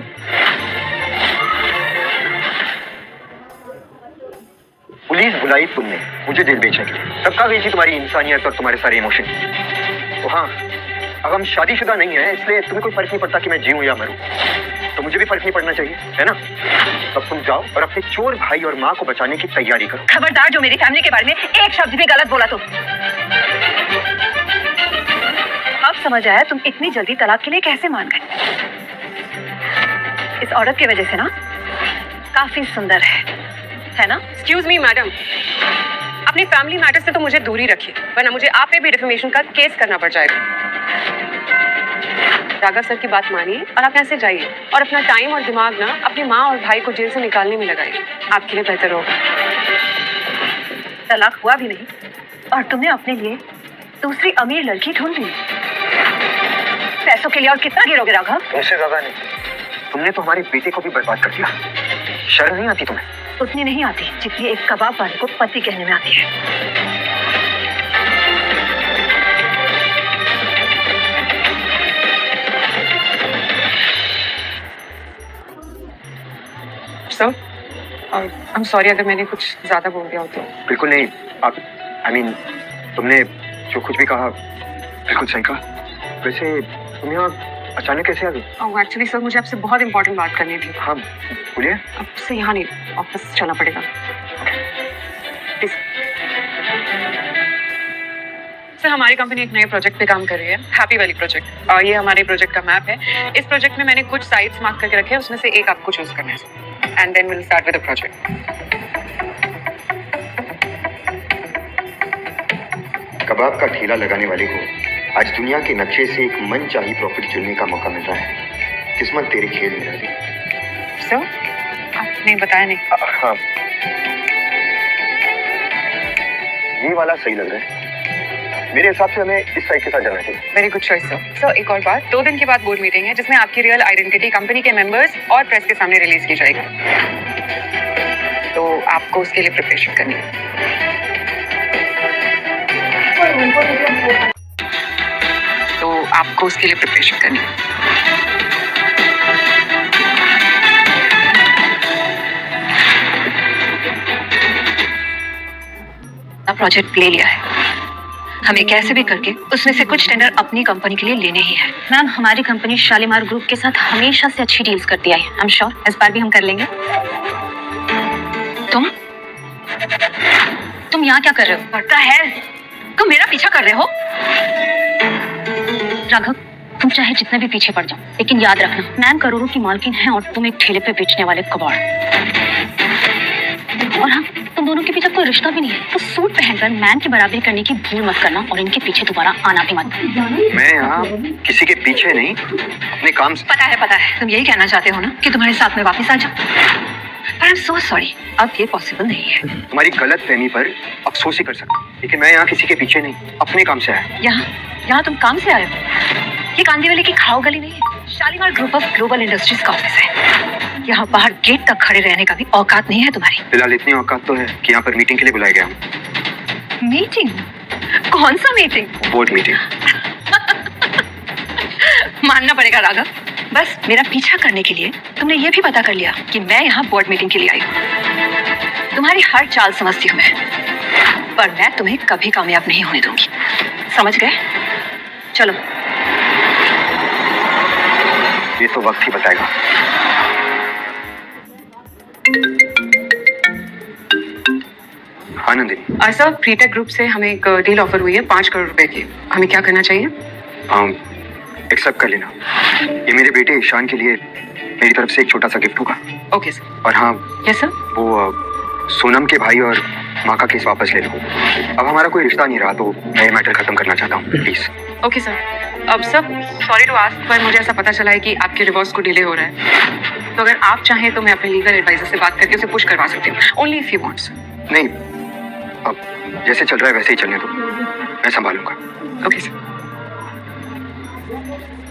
B: पुलिस बुलाई तुमने मुझे जेल भेजने के लिए, तब कहाँ गई थी तुम्हारी इंसानियत और तुम्हारे सारे इमोशन? तो हाँ, अब हम शादीशुदा नहीं है, इसलिए तुम्हें कोई फर्क नहीं पड़ता कि मैं जीऊं या मरूं, तो मुझे भी फर्क नहीं पड़ना चाहिए, है ना? अब तुम जाओ और अपने चोर भाई और माँ को बचाने की तैयारी करो।
E: खबरदार, जो मेरी फैमिली के बारे में एक शब्द भी गलत बोला तो। अब समझ आया तुम इतनी जल्दी तलाक के लिए कैसे मान गए। इस औरत की वजह से ना, काफी सुंदर है ना?
A: एक्सक्यूज मी मैडम, अपनी फैमिली मैटर से तो मुझे दूरी रखिए, वरना मुझे आप पे भी डिफेमेशन का केस करना पड़ जाएगा। राघव सर की बात मानिए और आप यहाँ से जाइए और अपना टाइम और दिमाग ना अपनी माँ और भाई को जेल से निकालने में लगाइए, आपके लिए बेहतर होगा।
E: तलाक हुआ भी नहीं और तुमने अपने लिए दूसरी अमीर लड़की ढूंढ ली। पैसों के लिए और कितना गिरोगे राघव?
B: उससे ज्यादा नहीं, तुमने तो हमारे बेटे को भी बर्बाद कर दिया। शर्म नहीं आती तुम्हें?
E: उतनी नहीं आती जितनी एक कबाब वाले को पति कहने में आती है।
A: सर, आई एम सॉरी अगर मैंने कुछ ज्यादा बोल दिया हो तो।
B: बिल्कुल नहीं, आप तुमने जो कुछ भी कहा बिल्कुल सही कहा। वैसे तुम यहाँ अचानक कैसे आ गई?
A: एक्चुअली सर, मुझे आपसे बहुत इंपॉर्टेंट बात करनी थी।
B: हाँ बोलिए।
A: आपसे यहाँ नहीं, ऑफिस चलना पड़ेगा। सर, हमारी कंपनी एक नए प्रोजेक्ट पे काम कर रही है, हैप्पी वैली प्रोजेक्ट, और ये हमारे प्रोजेक्ट का मैप है। इस प्रोजेक्ट में मैंने कुछ साइट्स मार्क करके रखे हैं, उसमें से एक आपको चूज करना है, and then will start with the project.
B: कबाब का ठेला लगाने वाले को आज दुनिया के नक्शे से एक मनचाही प्रॉपर्टी चुनने का मौका मिल रहा है। किस्मत तेरे खेल में रही।
A: सर, आपने बताया नहीं।
B: हाँ, ये वाला सही लग रहा है। मेरे हिसाब से हमें इस साइड के साथ जाना चाहिए।
A: Very good choice sir. Sir एक और बात, 2 दिन के बाद बोर्ड मीटिंग है जिसमें आपकी रियल आइडेंटिटी कंपनी के मेंबर्स और प्रेस के सामने रिलीज की जाएगी, तो आपको उसके लिए प्रिपरेशन करनी है।
G: प्रोजेक्ट ले लिया है, हमें कैसे भी करके उसमें से कुछ टेंडर अपनी कंपनी के लिए लेने ही है। मैम, हमारी कंपनी शालीमार ग्रुप के साथ हमेशा से अच्छी डील्स करती आई है। आई एम श्योर इस बार भी हम कर लेंगे। तुम यहाँ क्या कर रहे हो? पता है तुम मेरा पीछा कर रहे हो। राघव, तुम चाहे जितने भी पीछे पड़ जाओ, लेकिन याद रखना मैम करोड़ों की मालकिन है और तुम एक ठेले पे बेचने वाले कबाड़। और हाँ, तुम दोनों के पीछे कोई रिश्ता भी नहीं है, तो सूट पहनकर मैन की बराबरी करने की भूल मत करना और इनके पीछे दोबारा आना भी मत।
B: मैं यहाँ किसी के पीछे नहीं, अपने काम से।
G: पता है, तुम यही कहना चाहते हो ना कि तुम्हारे साथ में वापस आ जाओ, पर आई एम सो सॉरी, अब ये पॉसिबल नहीं है।
B: तुम्हारी गलत फहमी पर अफसोस ही कर सकता, लेकिन मैं यहाँ किसी के पीछे नहीं, अपने काम से आया।
G: यहाँ तुम काम से आए हो? ये कांदीवली की खाओ गली नहीं है, Shalimar group of global industries का ऑफिस है। यहाँ बाहर गेट तक खड़े रहने का भी औकात नहीं है तुम्हारी।
B: फिलहाल इतनी औकात तो है कि यहाँ पर मीटिंग के लिए बुलाया गया हूँ।
G: मीटिंग? कौन सा मीटिंग?
B: Board meeting.
G: मानना पड़ेगा राघव, बस मेरा पीछा करने के लिए तुमने ये भी पता कर लिया कि मैं यहाँ बोर्ड मीटिंग के लिए आई हूँ। तुम्हारी हर चाल समझती हूँ मैं, पर मैं तुम्हें कभी कामयाब नहीं होने दूंगी, समझ गए? चलो।
B: ये तो वक्त ही बताएगा। हाँ नंदिनी।
A: सर, प्रीटेक ग्रुप से हमें एक डील ऑफर हुई है 5 करोड़ रुपए की। हमें क्या करना चाहिए?
B: एक्सेप्ट कर लेना। ये मेरे बेटे ईशान के लिए मेरी तरफ से एक छोटा सा गिफ्ट होगा।
A: Okay sir.
B: और हाँ,
A: यस सर।
B: वो सोनम के भाई और माँ का केस वापस ले लो। अब हमारा कोई रिश्ता नहीं रहा, तो मैं ये मैटर खत्म करना चाहता हूँ, प्लीज।
A: Okay sir. अब सब सॉरी टू आस्क, पर मुझे ऐसा पता चला है कि आपके डिवोर्स को डिले हो रहा है, तो अगर आप चाहें तो मैं अपने लीगल एडवाइजर से बात करके उसे पुश करवा सकती हूँ, only if you want sir.
B: नहीं, अब जैसे चल रहा है वैसे ही चलने दो, मैं संभालूंगा।
A: Okay sir.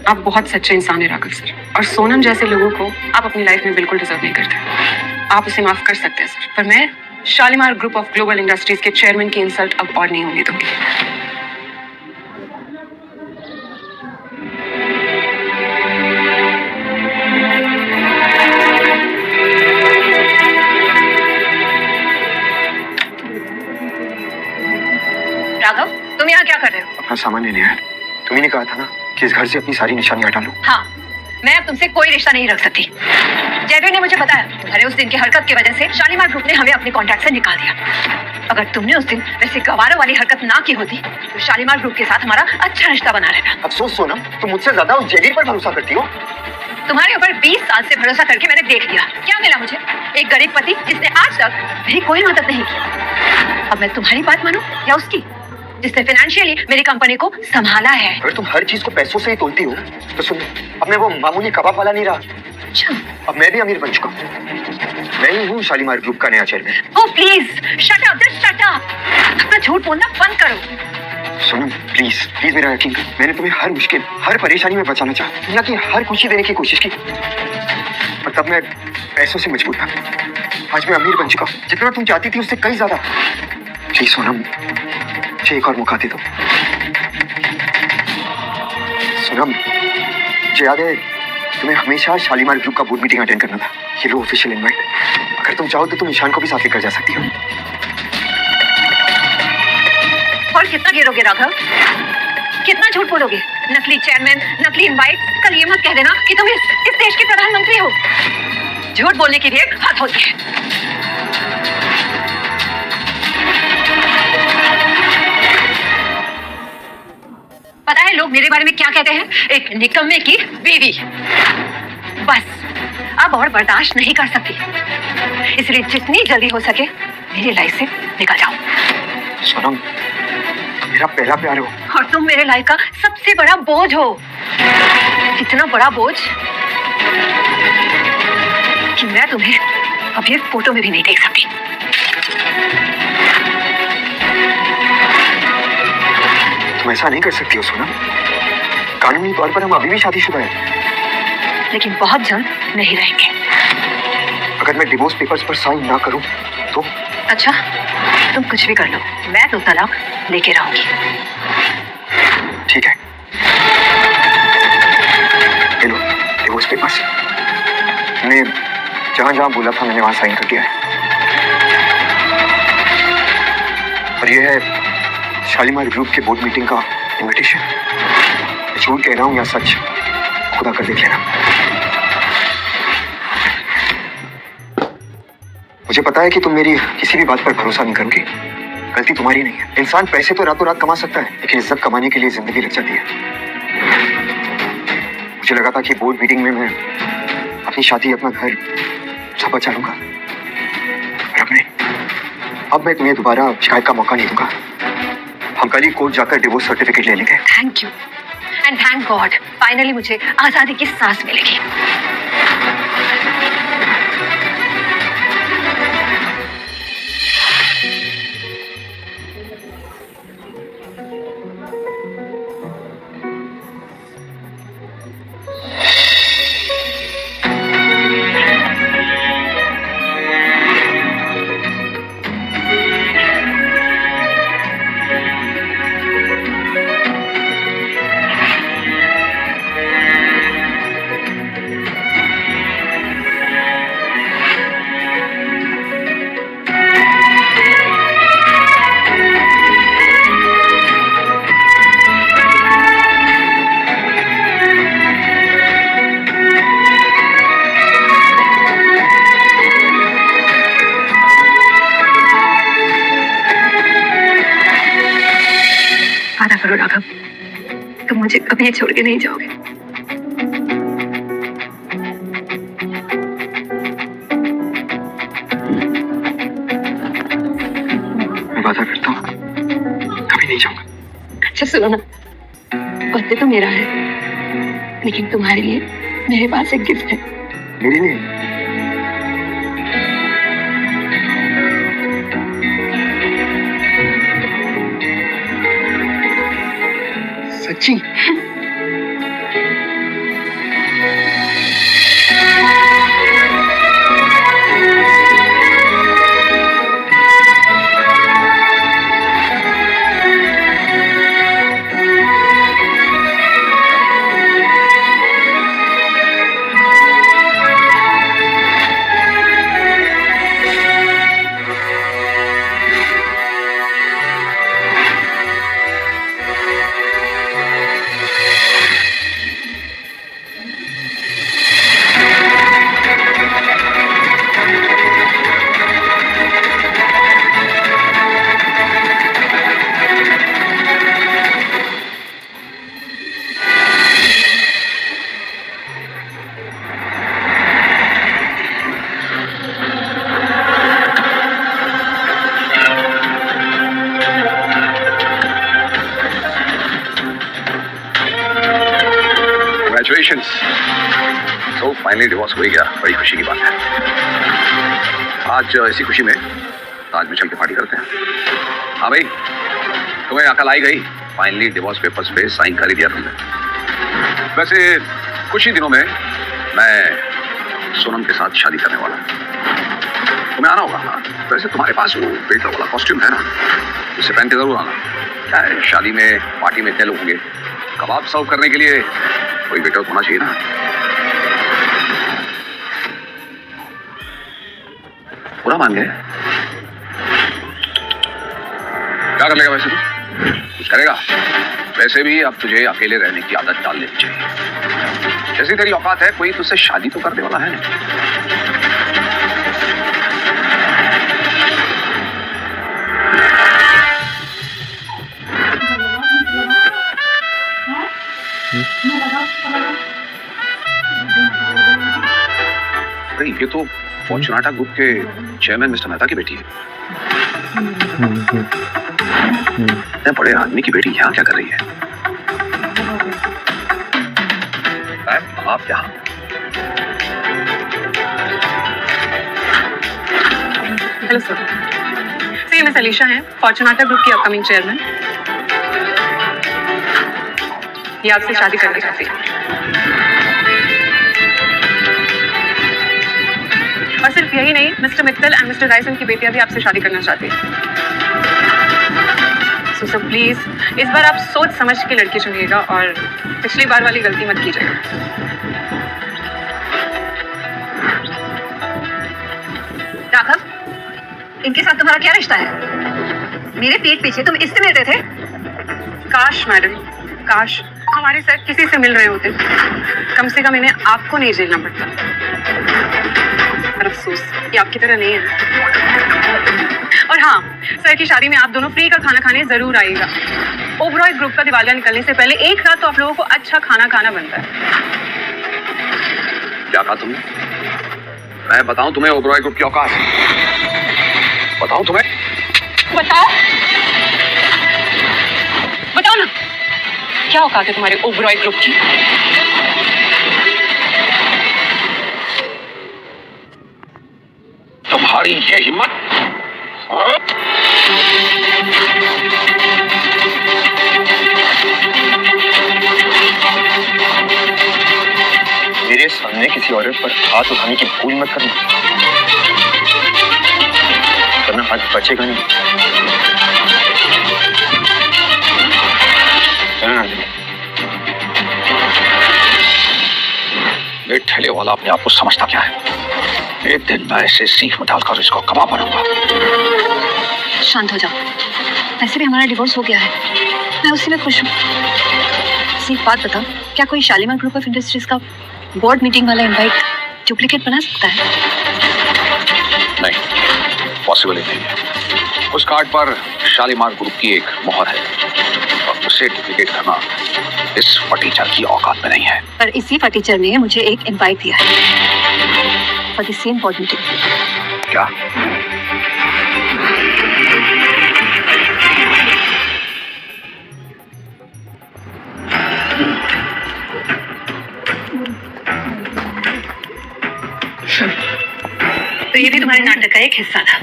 A: आप बहुत सच्चे इंसान हैं राघव सर, और सोनम जैसे लोगों को आप अपनी लाइफ में बिल्कुल डिजर्व नहीं करते। आप उसे माफ कर सकते हैं सर, पर मैं Shalimar group of global industries के चेयरमैन की इंसल्ट अब और नहीं होने दूंगी।
G: राघव, तुम यहाँ क्या कर रहे हो?
B: अपना सामान लेने आया। तुम्ही ने कहा था ना कि इस घर से अपनी सारी निशानी हटा लो।
G: हाँ, मैं अब तुमसे कोई रिश्ता नहीं रख सकती। जयवीर ने मुझे बताया तुम्हारे उस दिन की हरकत की वजह से शालीमार ग्रुप ने हमें अपने कॉन्ट्रैक्ट से निकाल दिया। अगर तुमने उस दिन वैसे गवारों वाली हरकत ना की होती तो शालीमार ग्रुप के साथ हमारा अच्छा रिश्ता बना रहता।
B: अफसोस सोनम, तुम मुझसे ज्यादा उस जयवीर पर भरोसा करती हो।
G: तुम्हारे ऊपर 20 साल से भरोसा करके मैंने देख लिया, क्या मिला मुझे? एक गरीब पति जिसने आज तक मेरी कोई मदद नहीं की। अब मैं तुम्हारी बात मानूं या उसकी, जिसने फाइनेंशियली मेरी कंपनी को संभाला है?
B: अगर तुम हर चीज को पैसों से ही तोलती हो तो सुन, अब मैं वो मामूली कबाब वाला नहीं रहा।
G: अच्छा,
B: अब मैं भी अमीर बन चुका हूँ। मैं ही हूँ शालीमार ग्रुप का नया chairman.
G: Oh please shut up, just shut up. अपना झूठ बोलना बंद करो।
B: सोनम प्लीज प्लीज मेरा यकीन करो, मैंने तुम्हें हर मुश्किल हर परेशानी में बचाना चाहा, दुनिया की हर खुशी देने की कोशिश की, पर तब मैं पैसों से मजबूर था। आज मैं अमीर बन चुका हूँ, जितना तुम चाहती थी उससे कई ज्यादा। प्लीज सोनम, मुझे एक और मौका दे दो। सोनम, मुझे याद है तुम्हें हमेशा शालीमार ग्रुप का बोर्ड मीटिंग अटेंड करना था। ये लो ऑफिशियल इनवाइट। अगर तुम चाहो तो तुम ईशान को भी साथ लेकर जा सकती हो।
G: और कितना गिरोगे राघव? कितना झूठ बोलोगे? नकली चेयरमैन, नकली इनवाइट। कल ये मत कह देना कि तुम इस देश के प्रधानमंत्री हो। झूठ बोलने की भी एक हद होती है। पता है लोग मेरे बारे में क्या कहते हैं? एक निकम्मे की बीवी। बस अब और बर्दाश्त नहीं कर सकती, इसलिए जितनी जल्दी हो सके मेरी लाइफ से निकल जाओ।
B: सोनम, मेरा पहला प्यार हो
G: और तुम मेरे लाइफ का सबसे बड़ा बोझ हो। इतना बड़ा बोझ कि मैं तुम्हें अब ये फोटो में भी नहीं देख सकती।
B: तुम ऐसा नहीं कर सकती हो सोनम। कानूनी तौर पर हम अभी भी शादीशुदा हैं।
G: लेकिन बहुत जल्द नहीं रहेंगे।
B: अगर मैं डिवोर्स पेपर्स पर साइन ना करूं तो?
G: अच्छा, तुम कुछ भी कर लो, मैं तो तलाक लेके रहूंगी।
B: ठीक है, ले लो डिवोर्स पेपर्स। मैंने जहां जहां बोला था मैंने वहां साइन कर दिया है। और ये है शालीमार ग्रुप के बोर्ड मीटिंग का इनविटेशन। मैं झूठ कह रहा हूं या सच, खुदा कर देख लेना। मुझे पता है कि तुम मेरी किसी भी बात पर भरोसा नहीं करोगी। गलती तुम्हारी नहीं है। इंसान पैसे तो रातों रात कमा सकता है, लेकिन इज्जत कमाने के लिए जिंदगी लग जाती है। मुझे लगा था कि बोर्ड मीटिंग में मैं अपनी शादी, अपना घर सब बचा लूंगा, पर अब नहीं। अब मैं तुम्हें दोबारा शिकायत का मौका नहीं दूंगा। हम कल ही कोर्ट जाकर डिवोर्स सर्टिफिकेट ले लेंगे।
G: Thank you and thank God, finally मुझे आजादी की सांस मिलेगी। वादा करो राघव, तुम मुझे कभी छोड़ के नहीं जाओगे।
B: मैं वादा करता हूँ कभी नहीं जाऊंगा।
G: अच्छा सुनो ना, पत्ते तो मेरा है, लेकिन तुम्हारे लिए मेरे पास एक गिफ्ट है।
B: मेरे लिए? सच्ची?
F: Congratulations. So finally डिवोर्स हो ही गया, बड़ी खुशी की बात है। आज इसी खुशी में आज में चल के पार्टी करते हैं। हाँ भाई, तुम्हें अकल आई गई, फाइनली डिवोर्स पेपर्स पे साइन कर ही दिया तुमने। वैसे कुछ ही दिनों में मैं सोनम के साथ शादी करने वाला हूँ। तुम्हें आना होगा। हाँ, वैसे तुम्हारे पास वो वेटर वाला कॉस्ट्यूम है ना, उसे पहन के जरूर आना। क्या है, शादी में पार्टी में इतने लोग होंगे, कबाब सर्व करने के लिए कोई वेटर होना चाहिए ना। पूरा मान गए? क्या कर लेगा वैसे तू? कुछ करेगा? वैसे भी अब तुझे अकेले रहने की आदत डाल लेनी चाहिए। जैसी तेरी औकात है, कोई तुझसे शादी तो करने वाला है नहीं। अरे ये तो फॉर्च्यूनाटा ग्रुप के चेयरमैन मिस्टर मेहता की बेटी है। इतने बड़े आदमी की बेटी यहाँ क्या कर रही है? आप यहाँ?
E: हेलो सर, ये मिस अलीशा हैं, फॉर्च्यूनाटा ग्रुप की अपकमिंग चेयरमैन।
A: ये आपसे शादी करना चाहती है और सिर्फ यही नहीं, मिस्टर मित्तल एंड मिस्टर राइसन की बेटियां भी आपसे शादी करना चाहती है। सो प्लीज इस बार आप सोच समझ के लड़की चुनिएगा और पिछली बार वाली गलती मत कीजिएगा।
G: राघव, इनके साथ तुम्हारा क्या रिश्ता है? मेरे पीठ पीछे तुम इससे मिलते थे?
A: काश मैडम, काश हमारे सर किसी से मिल रहे होते, कम से कम इन्हें आपको नहीं झेलना पड़ता। पर अफसोस ये आपकी तरह नहीं है। और हाँ, सर की शादी में आप दोनों फ्री का खाना खाने जरूर आइएगा। ओबरॉय ग्रुप का दिवालिया निकलने से पहले एक रात तो आप लोगों को अच्छा खाना खाना बनता है।
F: क्या कहा तुमने? मैं बताऊं तुम्हें ओबरॉय ग्रुप की औकात? बताऊं तुम्हें?
E: बताओ बताओ ना, क्या औकात है तुम्हारे ओबरॉय ग्रुप की?
F: तुम्हारी ये हिम्मत? हाँ?
B: मेरे सामने किसी औरत पर हाथ उठाने की भूल मत करना, वरना हाथ बचेगा नहीं।
F: ये ठेले वाला अपने आप को समझता क्या है? एक दिन मैं इसे सीख में डालकर इसको कबाब बनाऊंगा।
G: शांत हो जाओ, वैसे भी हमारा डिवोर्स हो गया है, मैं उसी में खुश हूँ। एक बात बताओ, क्या कोई शालीमार ग्रुप ऑफ इंडस्ट्रीज का बोर्ड मीटिंग वाला इनवाइट डुप्लीकेट बना सकता है?
F: नहीं, पॉसिबल ही नहीं है। उस कार्ड पर शालीमार ग्रुप की एक मोहर है और उसे डुप्लीकेट करना इस फटीचर की औकात में नहीं है।
G: पर इसी फटीचर ने मुझे एक इनवाइट दिया है for the same board meeting.
F: क्या?
G: तो ये भी तुम्हारे नाटक का एक हिस्सा था।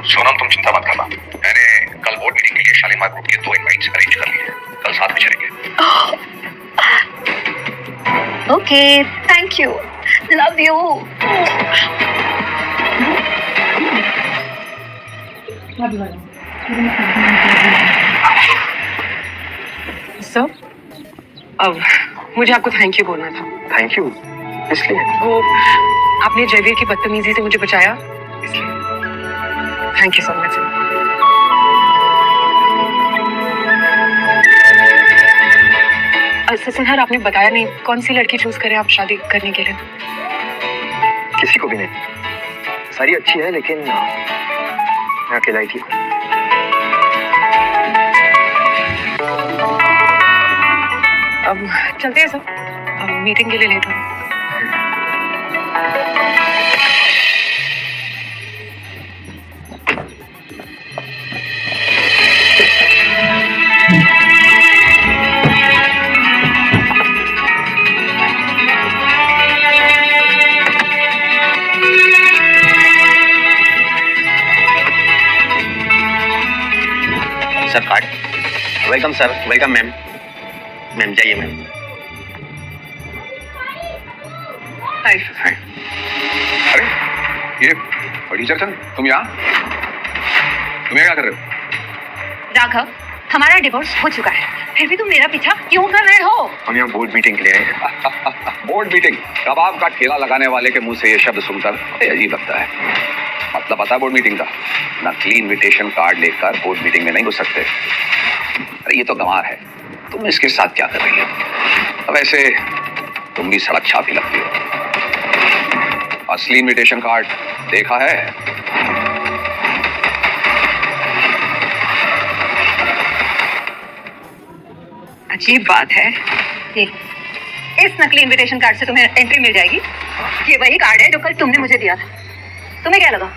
C: सोनम, तुम चिंता मत करना, मैंने कल बोर्ड मीटिंग के लिए शालीमार ग्रुप के 2 इनवाइट्स अरेंज कर लिए हैं। कल साथ में चलेंगे।
G: Okay, thank you, love you.
A: Sir, अब मुझे आपको थैंक यू बोलना था।
B: थैंक यू इसलिए?
A: वो आपने जयवीर की बदतमीजी से मुझे बचाया, इसलिए thank you so much. Sir, आपने बताया नहीं कौन सी लड़की चूज करें आप शादी करने के लिए?
B: किसी को भी नहीं, सारी अच्छी है, लेकिन मैं अकेला ही ठीक हूँ।
A: अब चलते हैं सर, अब मीटिंग के लिए लेट हो।
B: Sir card. Welcome sir, welcome ma'am. Ma'am जाइए मैम।
F: हाय। अरे ये फटीचर चंद, तुम यहाँ? तुम्हें क्या कर रहे हो?
G: राघव, हमारा डिवोर्स हो चुका है, फिर भी तुम मेरा पीछा क्यों कर रहे हो?
B: हम यहाँ बोर्ड मीटिंग के लिए आए हैं।
F: Board meeting? कबाब का ठेला लगाने वाले के मुंह से ये शब्द सुनकर अजीब लगता है। मतलब पता है बोर्ड मीटिंग का? नकली इनविटेशन कार्ड लेकर बोर्ड मीटिंग में नहीं घुस सकते। अरे ये तो गंवार है, तुम इसके साथ क्या कर रही हो? वैसे तुम भी सड़क छाप ही लगती हो। असली इनविटेशन कार्ड देखा है?
G: अजीब बात है, ये इस नकली इनविटेशन कार्ड से तुम्हें एंट्री मिल जाएगी। ये वही कार्ड है जो कल तुमने मुझे दिया था। तुम्हें क्या लगा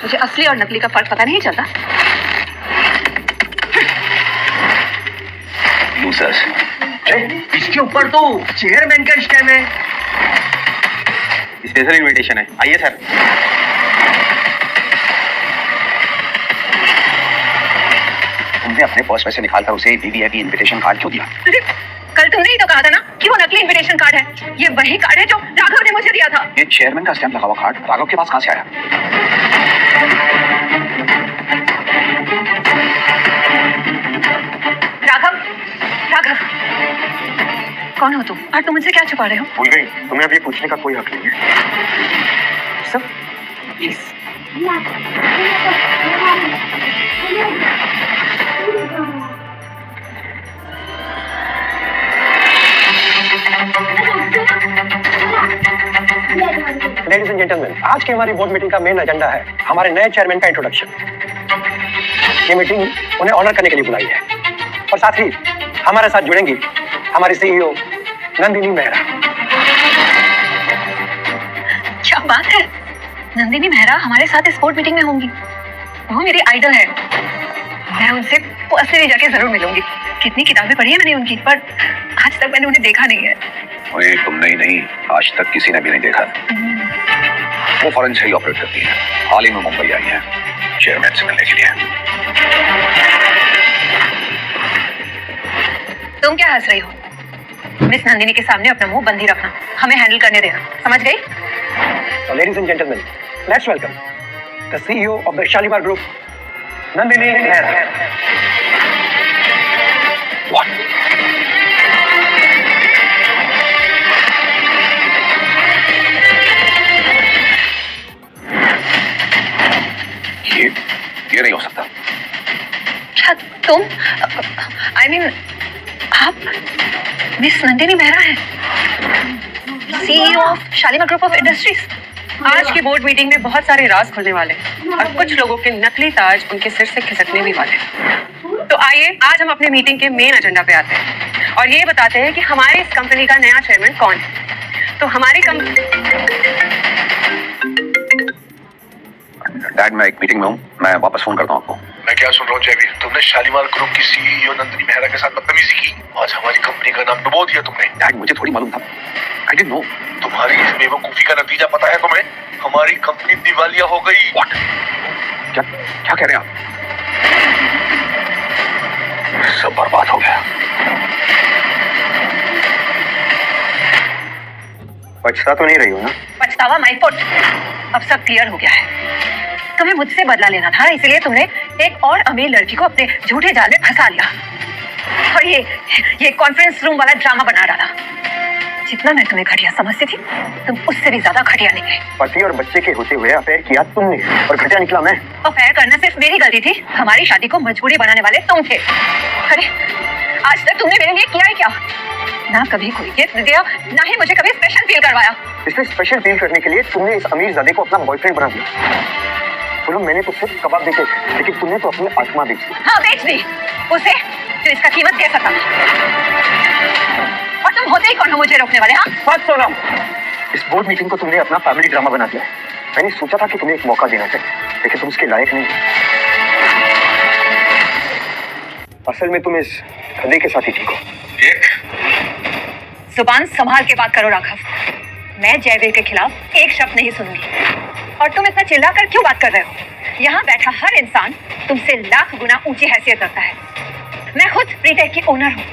G: मुझे असली और नकली का फर्क पता नहीं चलता?
F: लूजर्स।
H: इसके ऊपर तो चेयरमैन का स्टैम्प है।
B: स्पेशल इनविटेशन है, आइए सर।
F: तुमने अपने पर्स में से निकालकर उसे वीवीआईपी इनविटेशन कार्ड क्यों दिया?
G: अरे, कल तुमने ही तो कहा था ना कि वो नकली इनविटेशन कार्ड है। ये वही कार्ड है जो राघव ने मुझे दिया था।
F: ये चेयरमैन का स्टैंप लगा हुआ कार्ड राघव के पास कहाँ से आया?
G: राघव, राघव, कौन हो तुम और तुम मुझसे क्या छुपा रहे हो?
B: भूल गई, तुम्हें अब ये पूछने का कोई हक नहीं है।
G: सब प्लीज।
H: लेडीज एंड जेंटलमैन, आज की हमारी बोर्ड मीटिंग का मेन एजेंडा है हमारे नए चेयरमैन का इंट्रोडक्शन। ये मीटिंग उन्हें ऑनर करने के लिए बुलाई है और साथ ही हमारे साथ जुड़ेंगी हमारी सीईओ नंदिनी मेहरा।
G: क्या बात है, नंदिनी मेहरा हमारे साथ इस बोर्ड मीटिंग में होंगी। वो मेरी आइडल है, मैं उनसे पर्सनली जाके जरूर मिलूंगी। कितनी किताबें पढ़ी है मैंने उनकी, पर आज तक मैंने उन्हें देखा नहीं है।
F: उन्हें तुमने ही नहीं, आज तक किसी ने भी नहीं देखा। वो फॉरेन से ही ऑपरेट करती है, हाल ही में मुंबई आई है चेयरमैन से मिलने के लिए।
G: तुम क्या हंस रही हो? मिस नंदिनी के सामने अपना मुंह बंद ही रखना, हमें हैंडल करने देना, समझ गई?
H: So, ladies and gentlemen, let's welcome the CEO of the Shalimar Group, Nandini Mehra.
F: What? ये नहीं हो सकता।
G: क्या तुम, I mean, आप मिस नंदिनी मेहरा हैं, CEO of Shalimar group of industries.
A: आज की बोर्ड मीटिंग में बहुत सारे राज खुलने वाले हैं और कुछ लोगों के नकली ताज उनके सिर से खिसकने भी वाले हैं। तो आइए आज हम अपने मीटिंग के मेन एजेंडा पे आते हैं और ये बताते हैं कि हमारे इस कंपनी का नया चेयरमैन कौन है। तो हमारी
F: डैड, मैं एक मीटिंग में हूँ, मैं वापस फोन करता हूँ आपको।
C: मैं क्या सुन रहा हूँ जयवीर, तुमने शालीमार ग्रुप की सीईओ नंदिनी मेहरा के साथ बदतमीजी की। आज हमारी कंपनी का नाम डुबो दिया तुमने।
F: डैड, मुझे थोड़ी मालूम था, आई डिडंट नो।
C: तुम्हारी इस बेवकूफी का नतीजा पता है तुम्हें? हमारी कंपनी दिवालिया हो गई।
F: व्हाट? क्या क्या कह रहे हैं आप? सब बर्बाद हो गया।
B: पछता तो नहीं रही हो ना?
G: पछतावा माय फुट। अब सब क्लियर हो गया है। तुम्हें मुझसे बदला लेना था, इसलिए तुमने एक और अमीर लड़की को अपने झूठे जाल में फंसा लिया और ये कॉन्फ्रेंस रूम वाला ड्रामा बना डाला। जितना मैं तुम्हें घटिया समझती थी, तुम उससे भी ज्यादा घटिया निकले।
B: पति और बच्चे के होते हुए अफेयर किया तुमने और घटिया निकला मैं।
G: अफेयर करना सिर्फ मेरी गलती थी, हमारी शादी को मजबूरी बनाने वाले तुम थे। अरे आज तक तुमने मेरे लिए किया ही क्या? ना कभी कोई गिफ्ट दिया, ना ही मुझे कभी स्पेशल फील करवाया।
B: इसलिए स्पेशल फील करने के लिए तुमने इस अमीर ज़ादे को अपना बॉयफ्रेंड बना दिया। बोलो, मैंने तो सिर्फ कबाब बेचे, लेकिन तुमने तो अपनी आत्मा बेच दी।
G: हाँ, बेच दी उसे जो इसका कीमत दे सका। और तुम होते ही कौन हो मुझे रोकने वाले? हाँ,
B: बात सुनो। इस बोर्ड मीटिंग को तुमने अपना फैमिली ड्रामा बना दिया। मैंने सोचा था कि तुम्हें एक मौका देना चाहिए, लेकिन तुम उसके लायक नहीं। असल में तुम इस गधे के साथ ही ठीक हो।
G: जुबान संभाल के बात करो राघव। मैं जयवीर के खिलाफ एक शब्द नहीं सुनूंगी। और तुम इतना चिल्लाकर क्यों बात कर रहे हो? यहाँ बैठा हर इंसान तुमसे लाख गुना ऊंची हैसियत रखता है। मैं खुद प्रीटेक की ओनर हूँ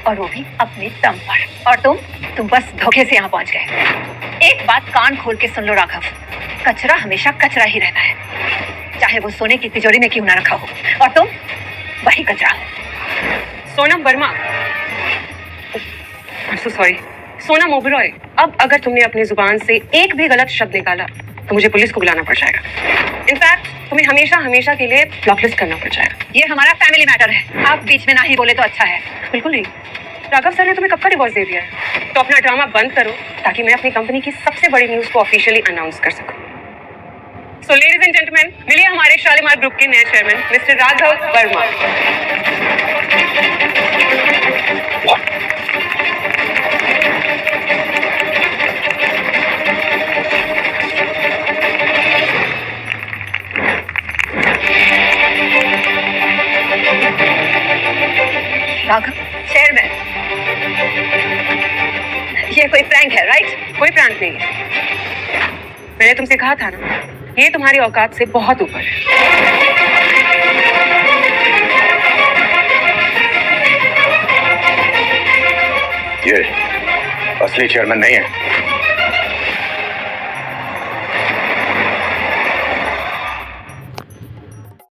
G: और वो भी अपने दम पर। और तुम बस धोखे से यहाँ पहुंच गए। एक बात कान खोल के सुन लो राघव, कचरा हमेशा कचरा ही रहता है, चाहे वो सोने की तिजोरी में क्यों ना रखा हो। और तुम वही कचरा हो।
A: सोनम वर्मा, सॉरी, सोनम ओबेरॉय, अब अगर तुमने अपनी जुबान से एक भी गलत शब्द निकाला तो मुझे पुलिस को बुलाना पड़ जाएगा। इनफैक्ट तुम्हें हमेशा हमेशा के लिए ब्लॉकलिस्ट करना पड़ जाएगा।
G: ये हमारा फैमिली मैटर है, आप बीच में ना ही बोले तो अच्छा है।
A: बिल्कुल नहीं, राघव सर ने तुम्हें कब का डिवोर्स दे दिया है, तो अपना ड्रामा बंद करो ताकि मैं अपनी कंपनी की सबसे बड़ी न्यूज को ऑफिशियली अनाउंस कर सकूं। सो लेडीज एंड जेंटलमैन, मिलिए हमारे शालीमार ग्रुप के नए chairman mister Raghav Verma.
G: Raghav chairman, ये कोई प्रैंक है राइट?
A: कोई प्रैंक नहीं है, मैंने तुमसे कहा था ना, ये तुम्हारी औकात से बहुत ऊपर है।
C: ये असली चेयरमैन नहीं है।